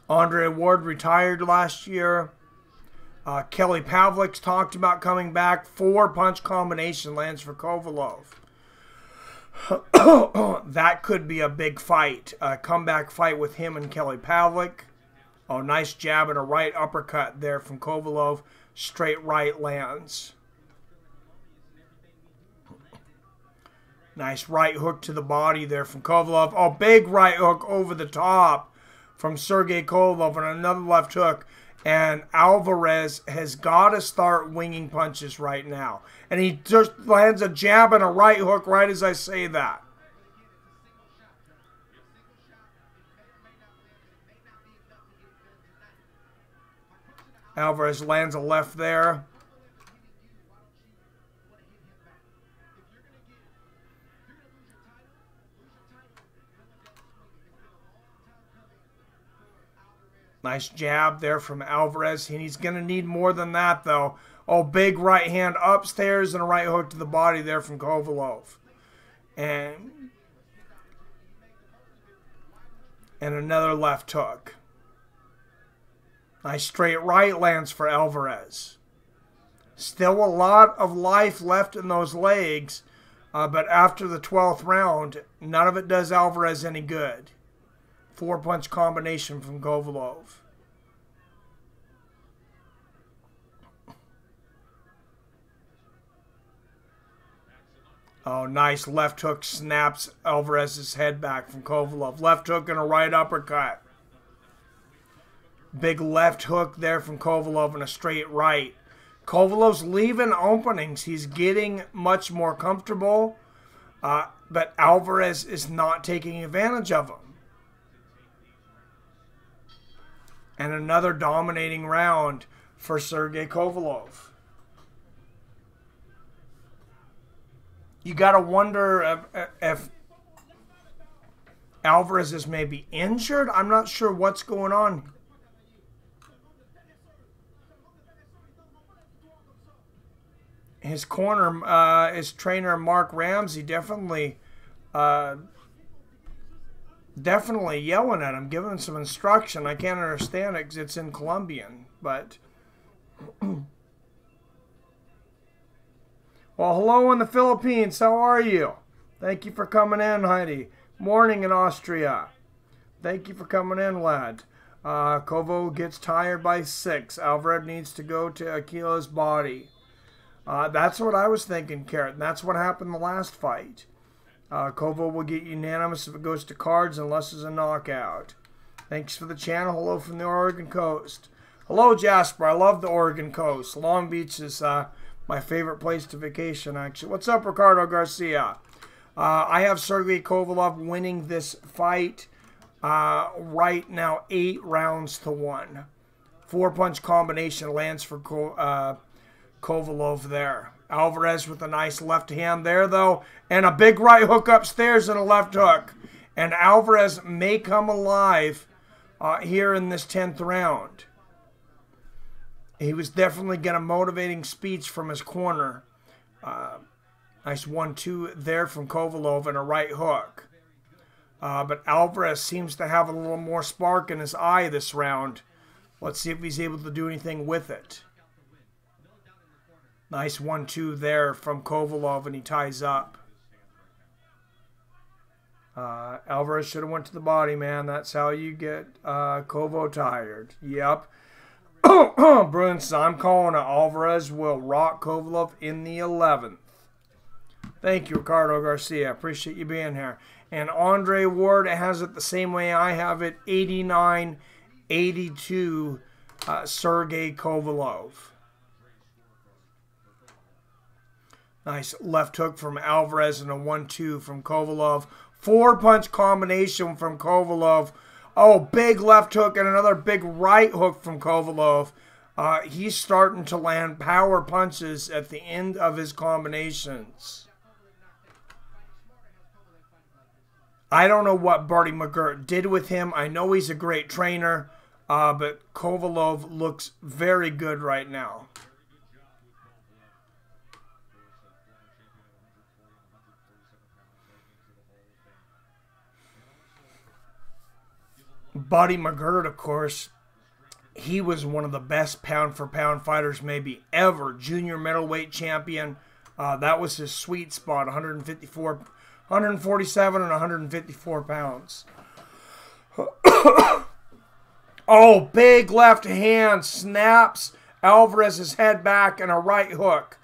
Andre Ward retired last year. Kelly Pavlik's talked about coming back. 4-punch combination lands for Kovalev. That could be a big fight. A comeback fight with him and Kelly Pavlik. Oh, nice jab and a right uppercut there from Kovalev. Straight right lands. Nice right hook to the body there from Kovalev. Oh, big right hook over the top from Sergey Kovalev, and another left hook. And Alvarez has got to start winging punches right now. And he just lands a jab and a right hook right as I say that. Alvarez lands a left there. Nice jab there from Alvarez. And he's going to need more than that, though. Oh, big right hand upstairs and a right hook to the body there from Kovalev. And another left hook. Nice straight right lands for Alvarez. Still a lot of life left in those legs. But after the 12th round, none of it does Alvarez any good. 4-punch combination from Kovalev. Oh, nice left hook snaps Alvarez's head back from Kovalev. Left hook and a right uppercut. Big left hook there from Kovalev and a straight right. Kovalev's leaving openings. He's getting much more comfortable. But Alvarez is not taking advantage of him. And another dominating round for Sergey Kovalev. You got to wonder if Alvarez is maybe injured. I'm not sure what's going on. His corner, his trainer Mark Ramsey definitely yelling at him, giving him some instruction. I can't understand it because it's in Colombian, but well, hello in the Philippines. How are you? Thank you for coming in, Heidi. Morning in Austria. Thank you for coming in, lad. Kovo gets tired by 6. Alvarez needs to go to Aquila's body. That's what I was thinking, Carrot. That's what happened the last fight. Kovo will get unanimous if it goes to cards unless it's a knockout. Thanks for the channel. Hello from the Oregon coast. Hello, Jasper. I love the Oregon coast. Long Beach is my favorite place to vacation, actually. What's up, Ricardo Garcia? I have Sergey Kovalev winning this fight right now 8-1. 4-punch combination lands for Kovalev there. Alvarez with a nice left hand there, though. And a big right hook upstairs and a left hook. And Alvarez may come alive here in this 10th round. He was definitely getting a motivating speech from his corner. Nice 1-2 there from Kovalev and a right hook. But Alvarez seems to have a little more spark in his eye this round. Let's see if he's able to do anything with it. Nice 1-2 there from Kovalev, and he ties up. Alvarez should have went to the body, man. That's how you get Kovo tired. Yep. Bruins, I'm calling it. Alvarez will rock Kovalev in the 11th. Thank you, Ricardo Garcia. Appreciate you being here. And Andre Ward has it the same way I have it. 89-82, Sergey Kovalev. Nice left hook from Alvarez and a 1-2 from Kovalev. 4-punch combination from Kovalev. Oh, big left hook and another big right hook from Kovalev. He's starting to land power punches at the end of his combinations. I don't know what Barty McGirt did with him. I know he's a great trainer, but Kovalev looks very good right now. Buddy McGirt, of course, he was one of the best pound-for-pound fighters maybe ever. Junior middleweight champion. That was his sweet spot, 147 and 154 pounds. Oh, big left hand snaps Alvarez's head back and a right hook.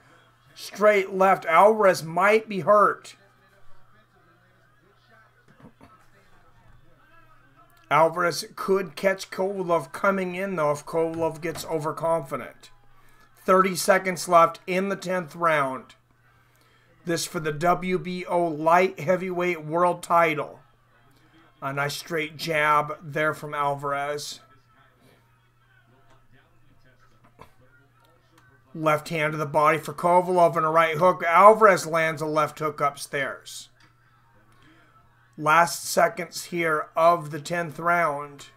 Straight left. Alvarez might be hurt. Alvarez could catch Kovalev coming in, though, if Kovalev gets overconfident. 30 seconds left in the 10th round. This for the WBO Light Heavyweight World Title. A nice straight jab there from Alvarez. Left hand to the body for Kovalev and a right hook. Alvarez lands a left hook upstairs. Last seconds here of the 10th round.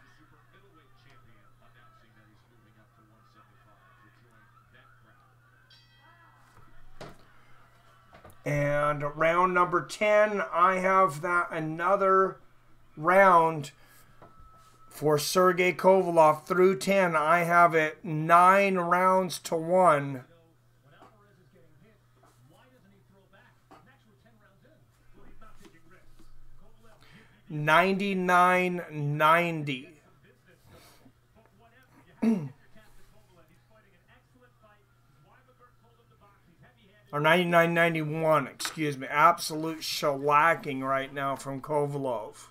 And round number 10, I have that another round for Sergey Kovalev through 10. I have it 9 rounds to 1. 99-90. Or 99-91, excuse me. Absolute shellacking right now from Kovalev.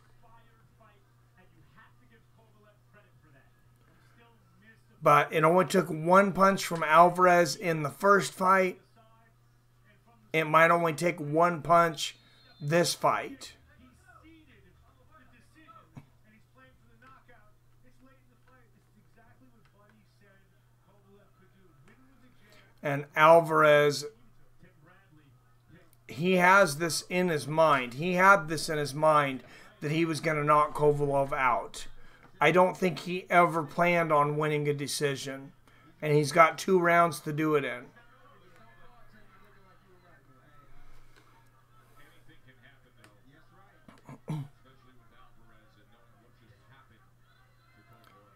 But it only took 1 punch from Alvarez in the first fight. It might only take 1 punch this fight. And Alvarez, he has this in his mind. He had this in his mind that he was going to knock Kovalev out. I don't think he ever planned on winning a decision. And he's got 2 rounds to do it in.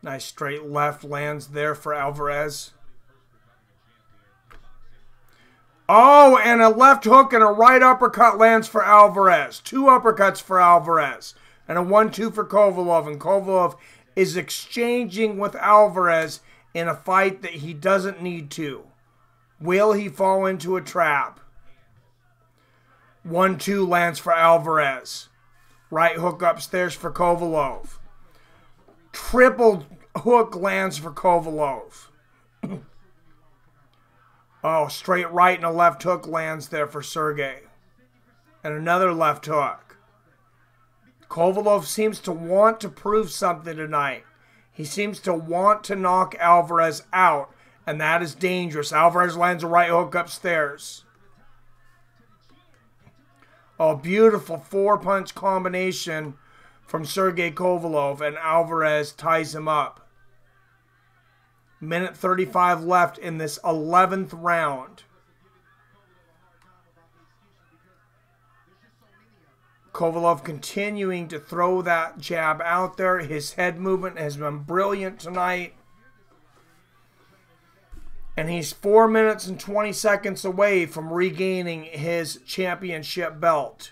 Nice straight left lands there for Alvarez. Oh, and a left hook and a right uppercut lands for Alvarez. 2 uppercuts for Alvarez. And a 1-2 for Kovalev. And Kovalev is exchanging with Alvarez in a fight that he doesn't need to. Will he fall into a trap? 1-2 lands for Alvarez. Right hook upstairs for Kovalev. Triple hook lands for Kovalev. Oh, straight right and a left hook lands there for Sergey. And another left hook. Kovalev seems to want to prove something tonight. He seems to want to knock Alvarez out. And that is dangerous. Alvarez lands a right hook upstairs. Oh, beautiful 4-punch combination from Sergey Kovalev, and Alvarez ties him up. Minute 35 left in this 11th round. Kovalev continuing to throw that jab out there. His head movement has been brilliant tonight. And he's 4 minutes and 20 seconds away from regaining his championship belt.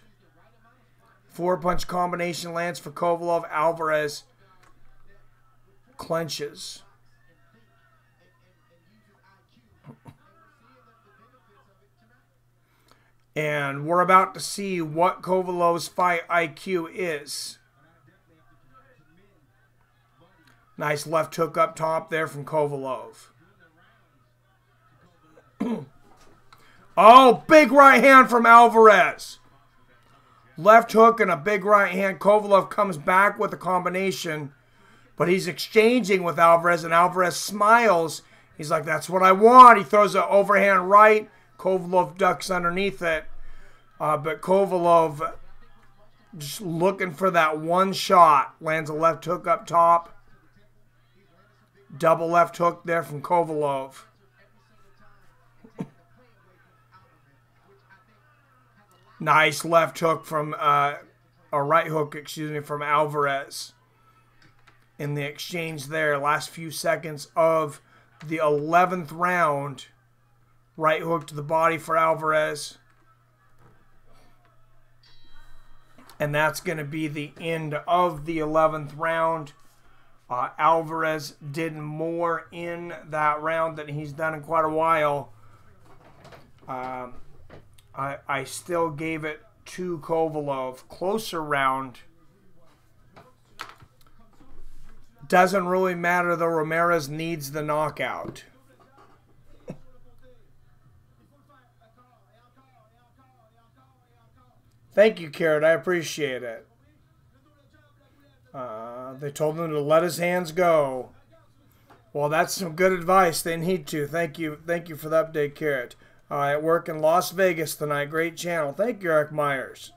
4-punch combination lands for Kovalev. Alvarez clenches. And we're about to see what Kovalev's fight IQ is. Nice left hook up top there from Kovalev. Oh, big right hand from Alvarez. Left hook and a big right hand. Kovalev comes back with a combination, but he's exchanging with Alvarez, and Alvarez smiles. He's like, that's what I want. He throws an overhand right. Kovalev ducks underneath it. But Kovalev just looking for that one shot. Lands a left hook up top. Double left hook there from Kovalev. Nice left hook from, a right hook, excuse me, from Alvarez. In the exchange there, last few seconds of the 11th round. Right hook to the body for Alvarez. And that's going to be the end of the 11th round. Alvarez did more in that round than he's done in quite a while. I still gave it to Kovalev. Closer round. Doesn't really matter though. Ramirez needs the knockout. Thank you, Carrot. I appreciate it. They told him to let his hands go. Well, that's some good advice. They need to. Thank you. Thank you for the update, Carrot. At work in Las Vegas tonight. Great channel. Thank you, Eric Myers.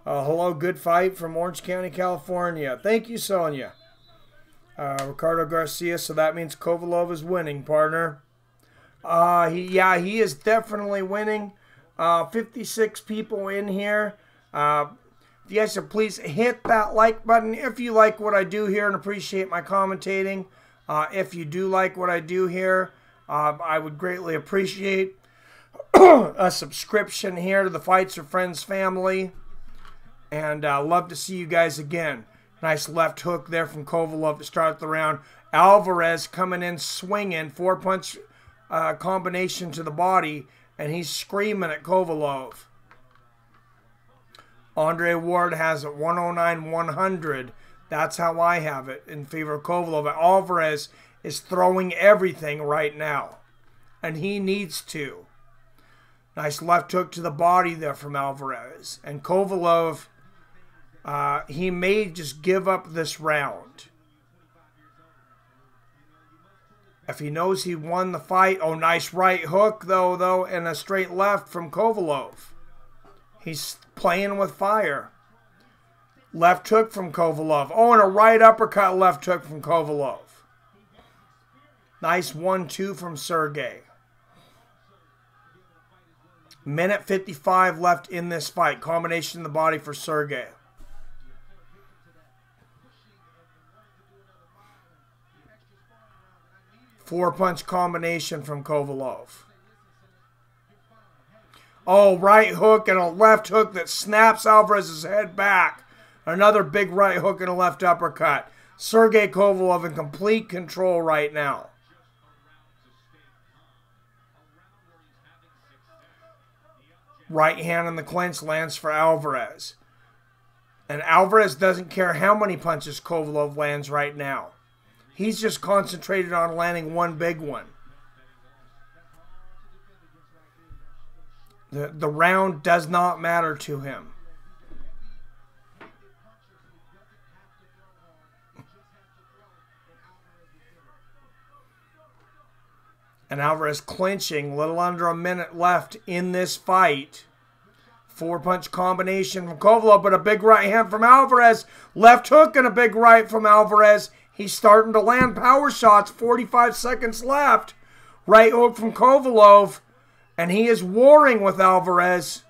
Hello, good fight from Orange County, California. Thank you, Sonia. Ricardo Garcia. So that means Kovalev is winning, partner. He is definitely winning. 56 people in here. If you guys would please hit that like button if you like what I do here and appreciate my commentating. If you do like what I do here, I would greatly appreciate a subscription here to the Fights or Friends family. And love to see you guys again. Nice left hook there from Kovalev to start the round. Alvarez coming in swinging. 4-punch combination to the body. And he's screaming at Kovalev. Andre Ward has it 109-100. That's how I have it in favor of Kovalev. Alvarez is throwing everything right now. And he needs to. Nice left hook to the body there from Alvarez. And Kovalev, he may just give up this round. If he knows he won the fight. Oh, nice right hook, though, and a straight left from Kovalev. He's playing with fire. Left hook from Kovalev. Oh, and a right uppercut left hook from Kovalev. Nice 1-2 from Sergey. Minute 55 left in this fight. Combination in the body for Sergey. Four-punch combination from Kovalev. Oh, right hook and a left hook that snaps Alvarez's head back. Another big right hook and a left uppercut. Sergey Kovalev in complete control right now. Right hand in the clinch lands for Alvarez. And Alvarez doesn't care how many punches Kovalev lands right now. He's just concentrated on landing one big one. The round does not matter to him. And Alvarez clinching, little under a minute left in this fight. 4-punch combination from Kovalev, but a big right hand from Alvarez. Left hook and a big right from Alvarez. He's starting to land power shots. 45 seconds left. Right hook from Kovalev, and he is warring with Alvarez.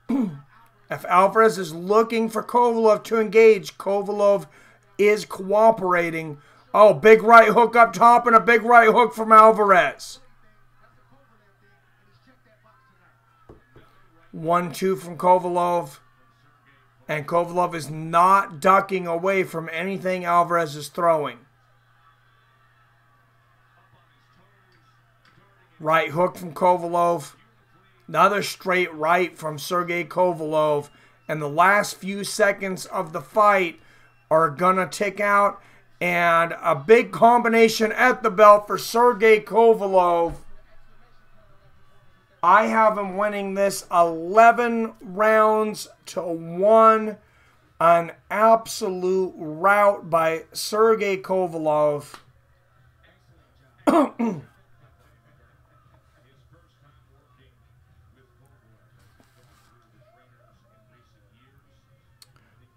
If Alvarez is looking for Kovalev to engage, Kovalev is cooperating. Oh, big right hook up top and a big right hook from Alvarez. 1-2 from Kovalev. And Kovalev is not ducking away from anything Alvarez is throwing. Right hook from Kovalev. Another straight right from Sergey Kovalev. And the last few seconds of the fight are going to tick out. And a big combination at the belt for Sergey Kovalev. I have him winning this 11 rounds to 1. An absolute rout by Sergey Kovalev.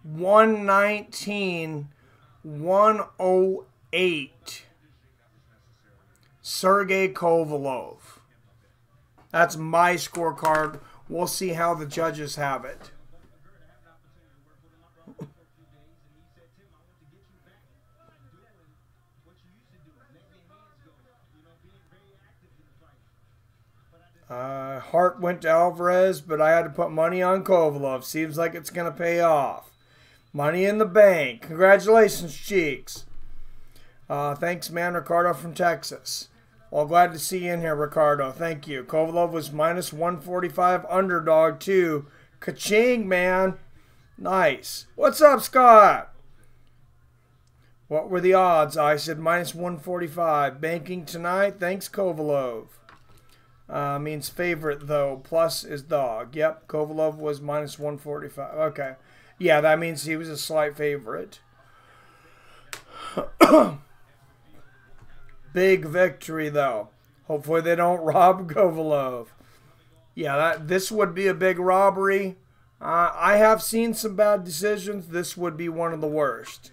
119, 108. Sergey Kovalev. That's my scorecard. We'll see how the judges have it. Heart went to Alvarez, but I had to put money on Kovalev. Seems like it's going to pay off. Money in the bank. Congratulations, Cheeks. Thanks, man. Ricardo from Texas. Well, glad to see you in here, Ricardo. Thank you. Kovalev was minus 145 underdog, too. Ka-ching, man. Nice. What's up, Scott? What were the odds? I said minus 145. Banking tonight. Thanks, Kovalev. Means favorite, though. Plus is dog. Yep, Kovalev was minus 145. Okay. Yeah, that means he was a slight favorite. Big victory, though. Hopefully they don't rob Kovalev. Yeah, this would be a big robbery. I have seen some bad decisions. This would be one of the worst.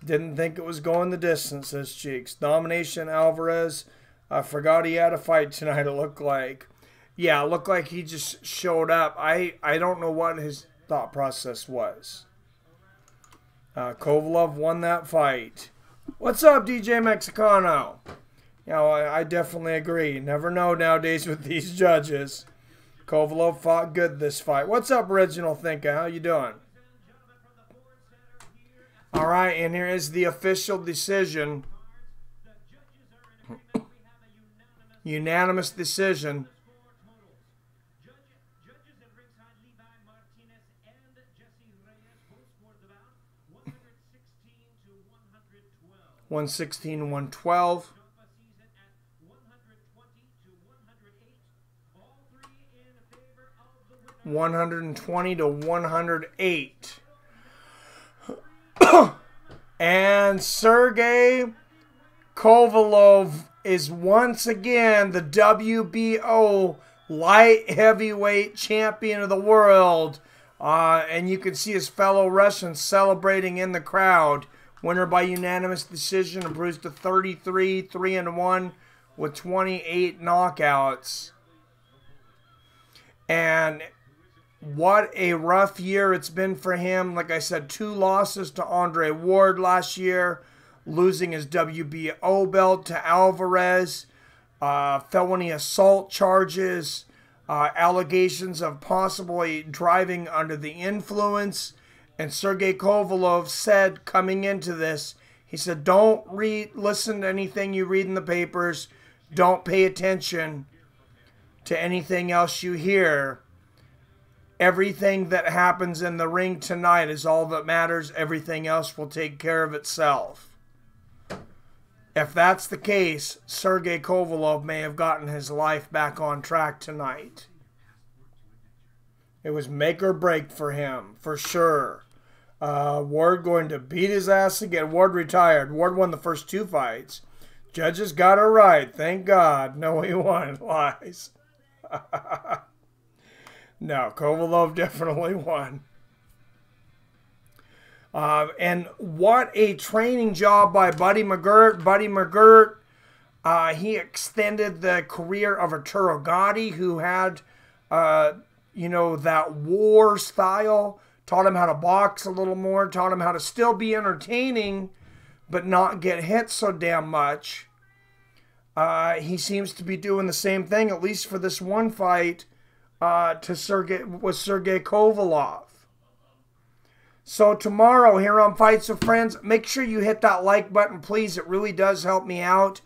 Didn't think it was going the distance, says Cheeks. Domination, Alvarez. I forgot he had a fight tonight, it looked like. Yeah, it looked like he just showed up. I don't know what his thought process was. Kovalev won that fight. What's up, DJ Mexicano? You know, I definitely agree. You never know nowadays with these judges. Kovalev fought good this fight. What's up, Original Thinker? How you doing? All right, and here is the official decision. Unanimous decision. Judges at ringside, Levi Martinez and Jesse Reyes both scored the bout 116 to 112. 116 to 112. Jumpa sees it at 120 to 108. All three in favor of the winner. 120 to 108. And Sergey Kovalev is once again the WBO Light Heavyweight Champion of the world. And you can see his fellow Russians celebrating in the crowd. Winner by unanimous decision, improves to 33, 3-1 with 28 knockouts. And what a rough year it's been for him. Like I said, 2 losses to Andre Ward last year. Losing his WBO belt to Alvarez. Felony assault charges. Allegations of possibly driving under the influence. And Sergey Kovalev said coming into this, he said, don't listen to anything you read in the papers. Don't pay attention to anything else you hear. Everything that happens in the ring tonight is all that matters. Everything else will take care of itself. If that's the case, Sergey Kovalev may have gotten his life back on track tonight. It was make or break for him, for sure. Ward going to beat his ass again. Ward retired. Ward won the first 2 fights. Judges got it right. Thank God. No, he won. Lies. No, Kovalev definitely won. And what a training job by Buddy McGirt. Buddy McGirt, he extended the career of Arturo Gatti, who had, you know, that war style. Taught him how to box a little more. Taught him how to still be entertaining, but not get hit so damn much. He seems to be doing the same thing, at least for this one fight, with Sergey Kovalev. So tomorrow here on Fights with Friends, make sure you hit that like button, please. It really does help me out.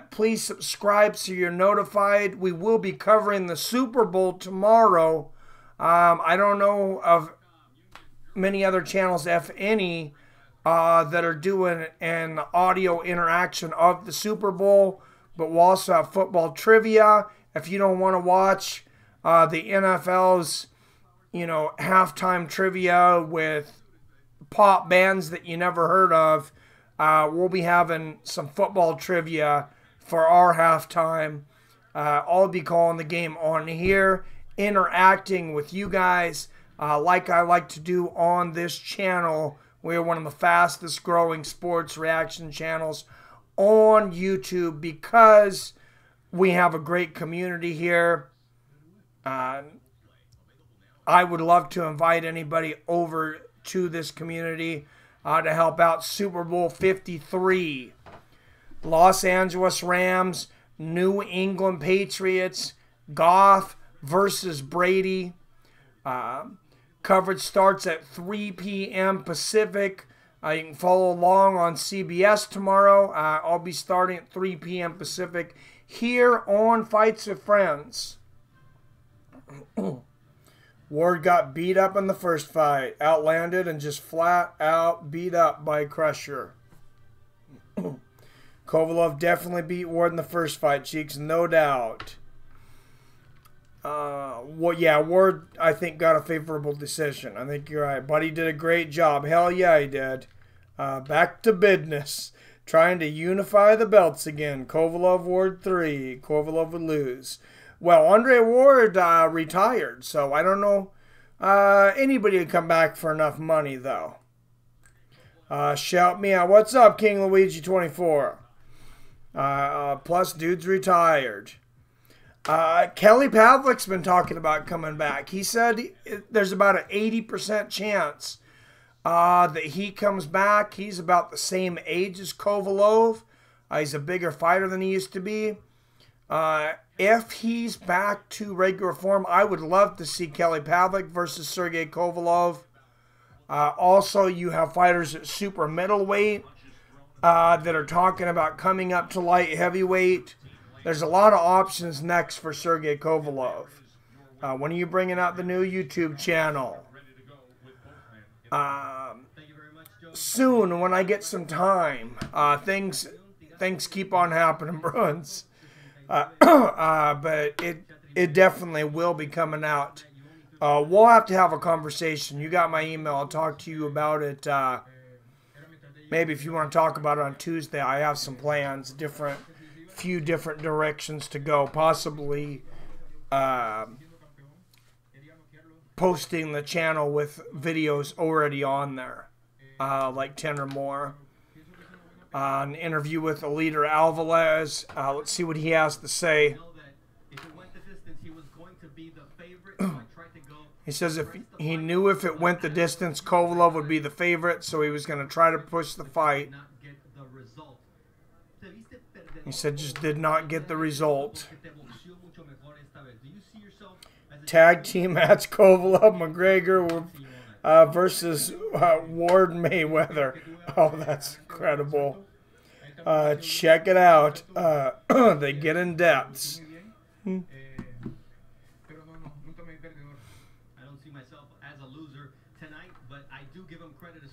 Please subscribe so you're notified. We will be covering the Super Bowl tomorrow. I don't know of many other channels, if any, that are doing an audio interaction of the Super Bowl, but we'll also have football trivia. If you don't want to watch the NFL's, you know, halftime trivia with pop bands that you never heard of, we'll be having some football trivia for our halftime. I'll be calling the game on here, interacting with you guys like I like to do on this channel. We're one of the fastest growing sports reaction channels on YouTube because we have a great community here. I would love to invite anybody over to this community to help out Super Bowl 53. Los Angeles Rams, New England Patriots, Goff versus Brady. Coverage starts at 3 p.m. Pacific. You can follow along on CBS tomorrow. I'll be starting at 3 p.m. Pacific here on Fights with Friends. Ward got beat up in the first fight. Outlanded and just flat out beat up by Crusher. Kovalev definitely beat Ward in the first fight, Cheeks, no doubt. Well, yeah, Ward, I think, got a favorable decision. I think you're right. Buddy did a great job. Hell yeah, he did. Back to business. Trying to unify the belts again. Kovalev, Ward 3. Kovalev would lose. Well, Andre Ward retired, so I don't know anybody would come back for enough money, though. Shout me out. What's up, King Luigi 24? Plus, dude's retired. Kelly Pavlik's been talking about coming back. He said there's about an 80% chance that he comes back. He's about the same age as Kovalev. He's a bigger fighter than he used to be. If he's back to regular form, I would love to see Kelly Pavlik versus Sergey Kovalev. Also, you have fighters at super middleweight that are talking about coming up to light heavyweight. There's a lot of options next for Sergey Kovalev. When are you bringing out the new YouTube channel? Soon, when I get some time. Things keep on happening, Bruins. But it definitely will be coming out. We'll have to have a conversation. You got my email. I'll talk to you about it. Maybe if you want to talk about it on Tuesday, I have some plans, few different directions to go. Possibly posting the channel with videos already on there, like 10 or more. An interview with Eleider Alvarez. Let's see what he has to say. He says if he knew if it went the distance, Kovalev would be the favorite, so he was going to try to push the fight. He said just did not get the result. Tag team match Kovalev McGregor versus Ward Mayweather. Oh, that's incredible. Check it out. They get in depths.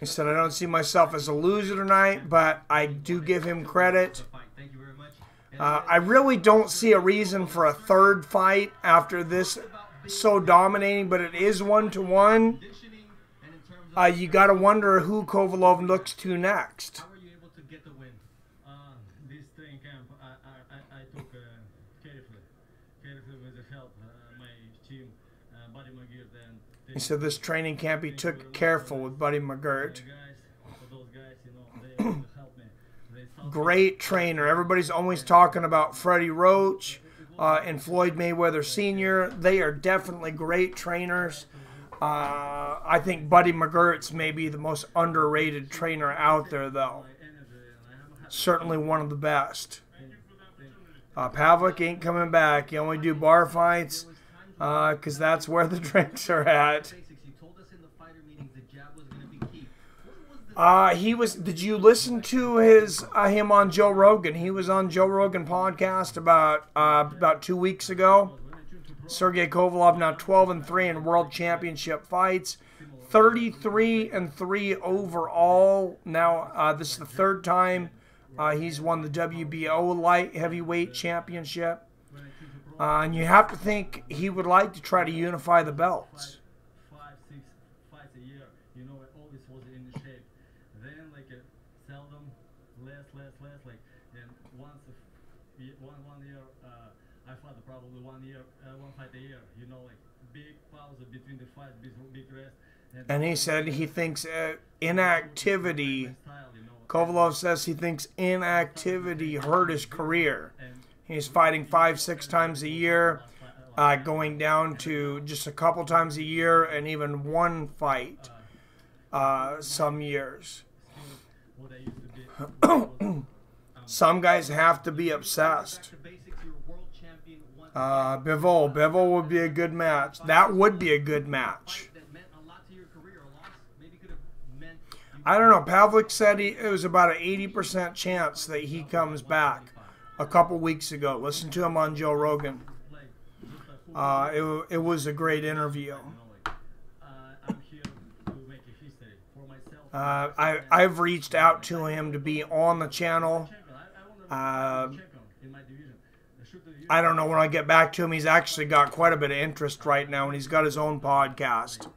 He said, I don't see myself as a loser tonight, but I do give him credit. I really don't see a reason for a third fight after this so dominating, but it is 1-1. You got to wonder who Kovalev looks to next. How were you able to get the win? This training camp, I took carefully with the help my team. Buddy McGirt. And He said this training can't be took careful with Buddy McGirt. guys, for those guys, you know, they always help me. They help Great trainer. Everybody's always talking about Freddie Roach and Floyd Mayweather Sr. They are definitely great trainers. I think Buddy McGirt's maybe the most underrated trainer out there, though. Certainly one of the best. Pavlik ain't coming back. You only do bar fights because that's where the drinks are at. basics. He told us in the fighter meetings the jab was going to be key. What was the Did you listen to him on Joe Rogan? He was on Joe Rogan podcast about 2 weeks ago. Sergey Kovalev now 12-3 in world championship fights, 33-3 overall. Now this is the third time he's won the WBO Light Heavyweight Championship, and you have to think he would like to try to unify the belts. 5-6 fights a year, you know, always was in shape. Then like seldom, less, like, and once one year, I fought probably 1 year, one fight a year, you know, like big pause between the fights, big rest. And he said he thinks inactivity, Style, you know, Kovalev says he thinks inactivity hurt his career. He's fighting 5-6 times a year, going down to just a couple times a year and even one fight some years. what I used to be. Some guys have to be obsessed. The basics, you're a world champion. One Bivol would be a good match. That would be a good match. that meant a lot to your career. A loss maybe could have meant. I don't know. Pavlik said it was about an 80% chance that he comes back a couple weeks ago. Listen to him on Joe Rogan. It was a great interview. I'm here to make a history for myself. I've reached out to him to be on the channel. In my division. I don't know when I get back to him. He's actually got quite a bit of interest right now, and he's got his own podcast.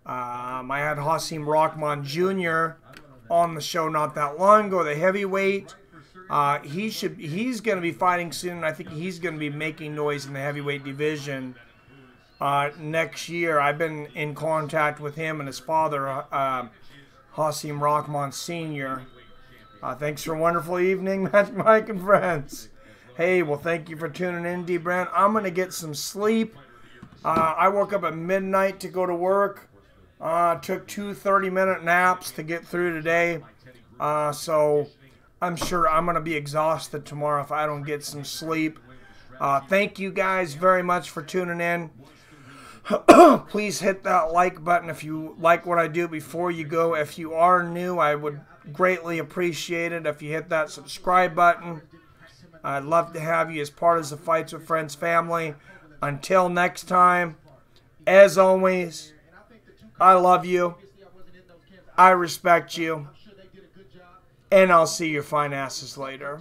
I had Hasim Rahman Jr. on the show not that long ago, the heavyweight. He's going to be fighting soon. I think he's going to be making noise in the heavyweight division next year. I've been in contact with him and his father, Hasim Rahman Sr. Thanks for a wonderful evening, Mike and friends. Hey, well, thank you for tuning in, D. Brand. I'm going to get some sleep. I woke up at midnight to go to work. Took 2 30-minute naps to get through today. So I'm sure I'm going to be exhausted tomorrow if I don't get some sleep. Thank you guys very much for tuning in. Please hit that like button if you like what I do before you go. If you are new, I would greatly appreciate it if you hit that subscribe button. I'd love to have you as part of the Fights with Friends family. Until next time, as always, I love you. I respect you. And I'll see your fine asses later.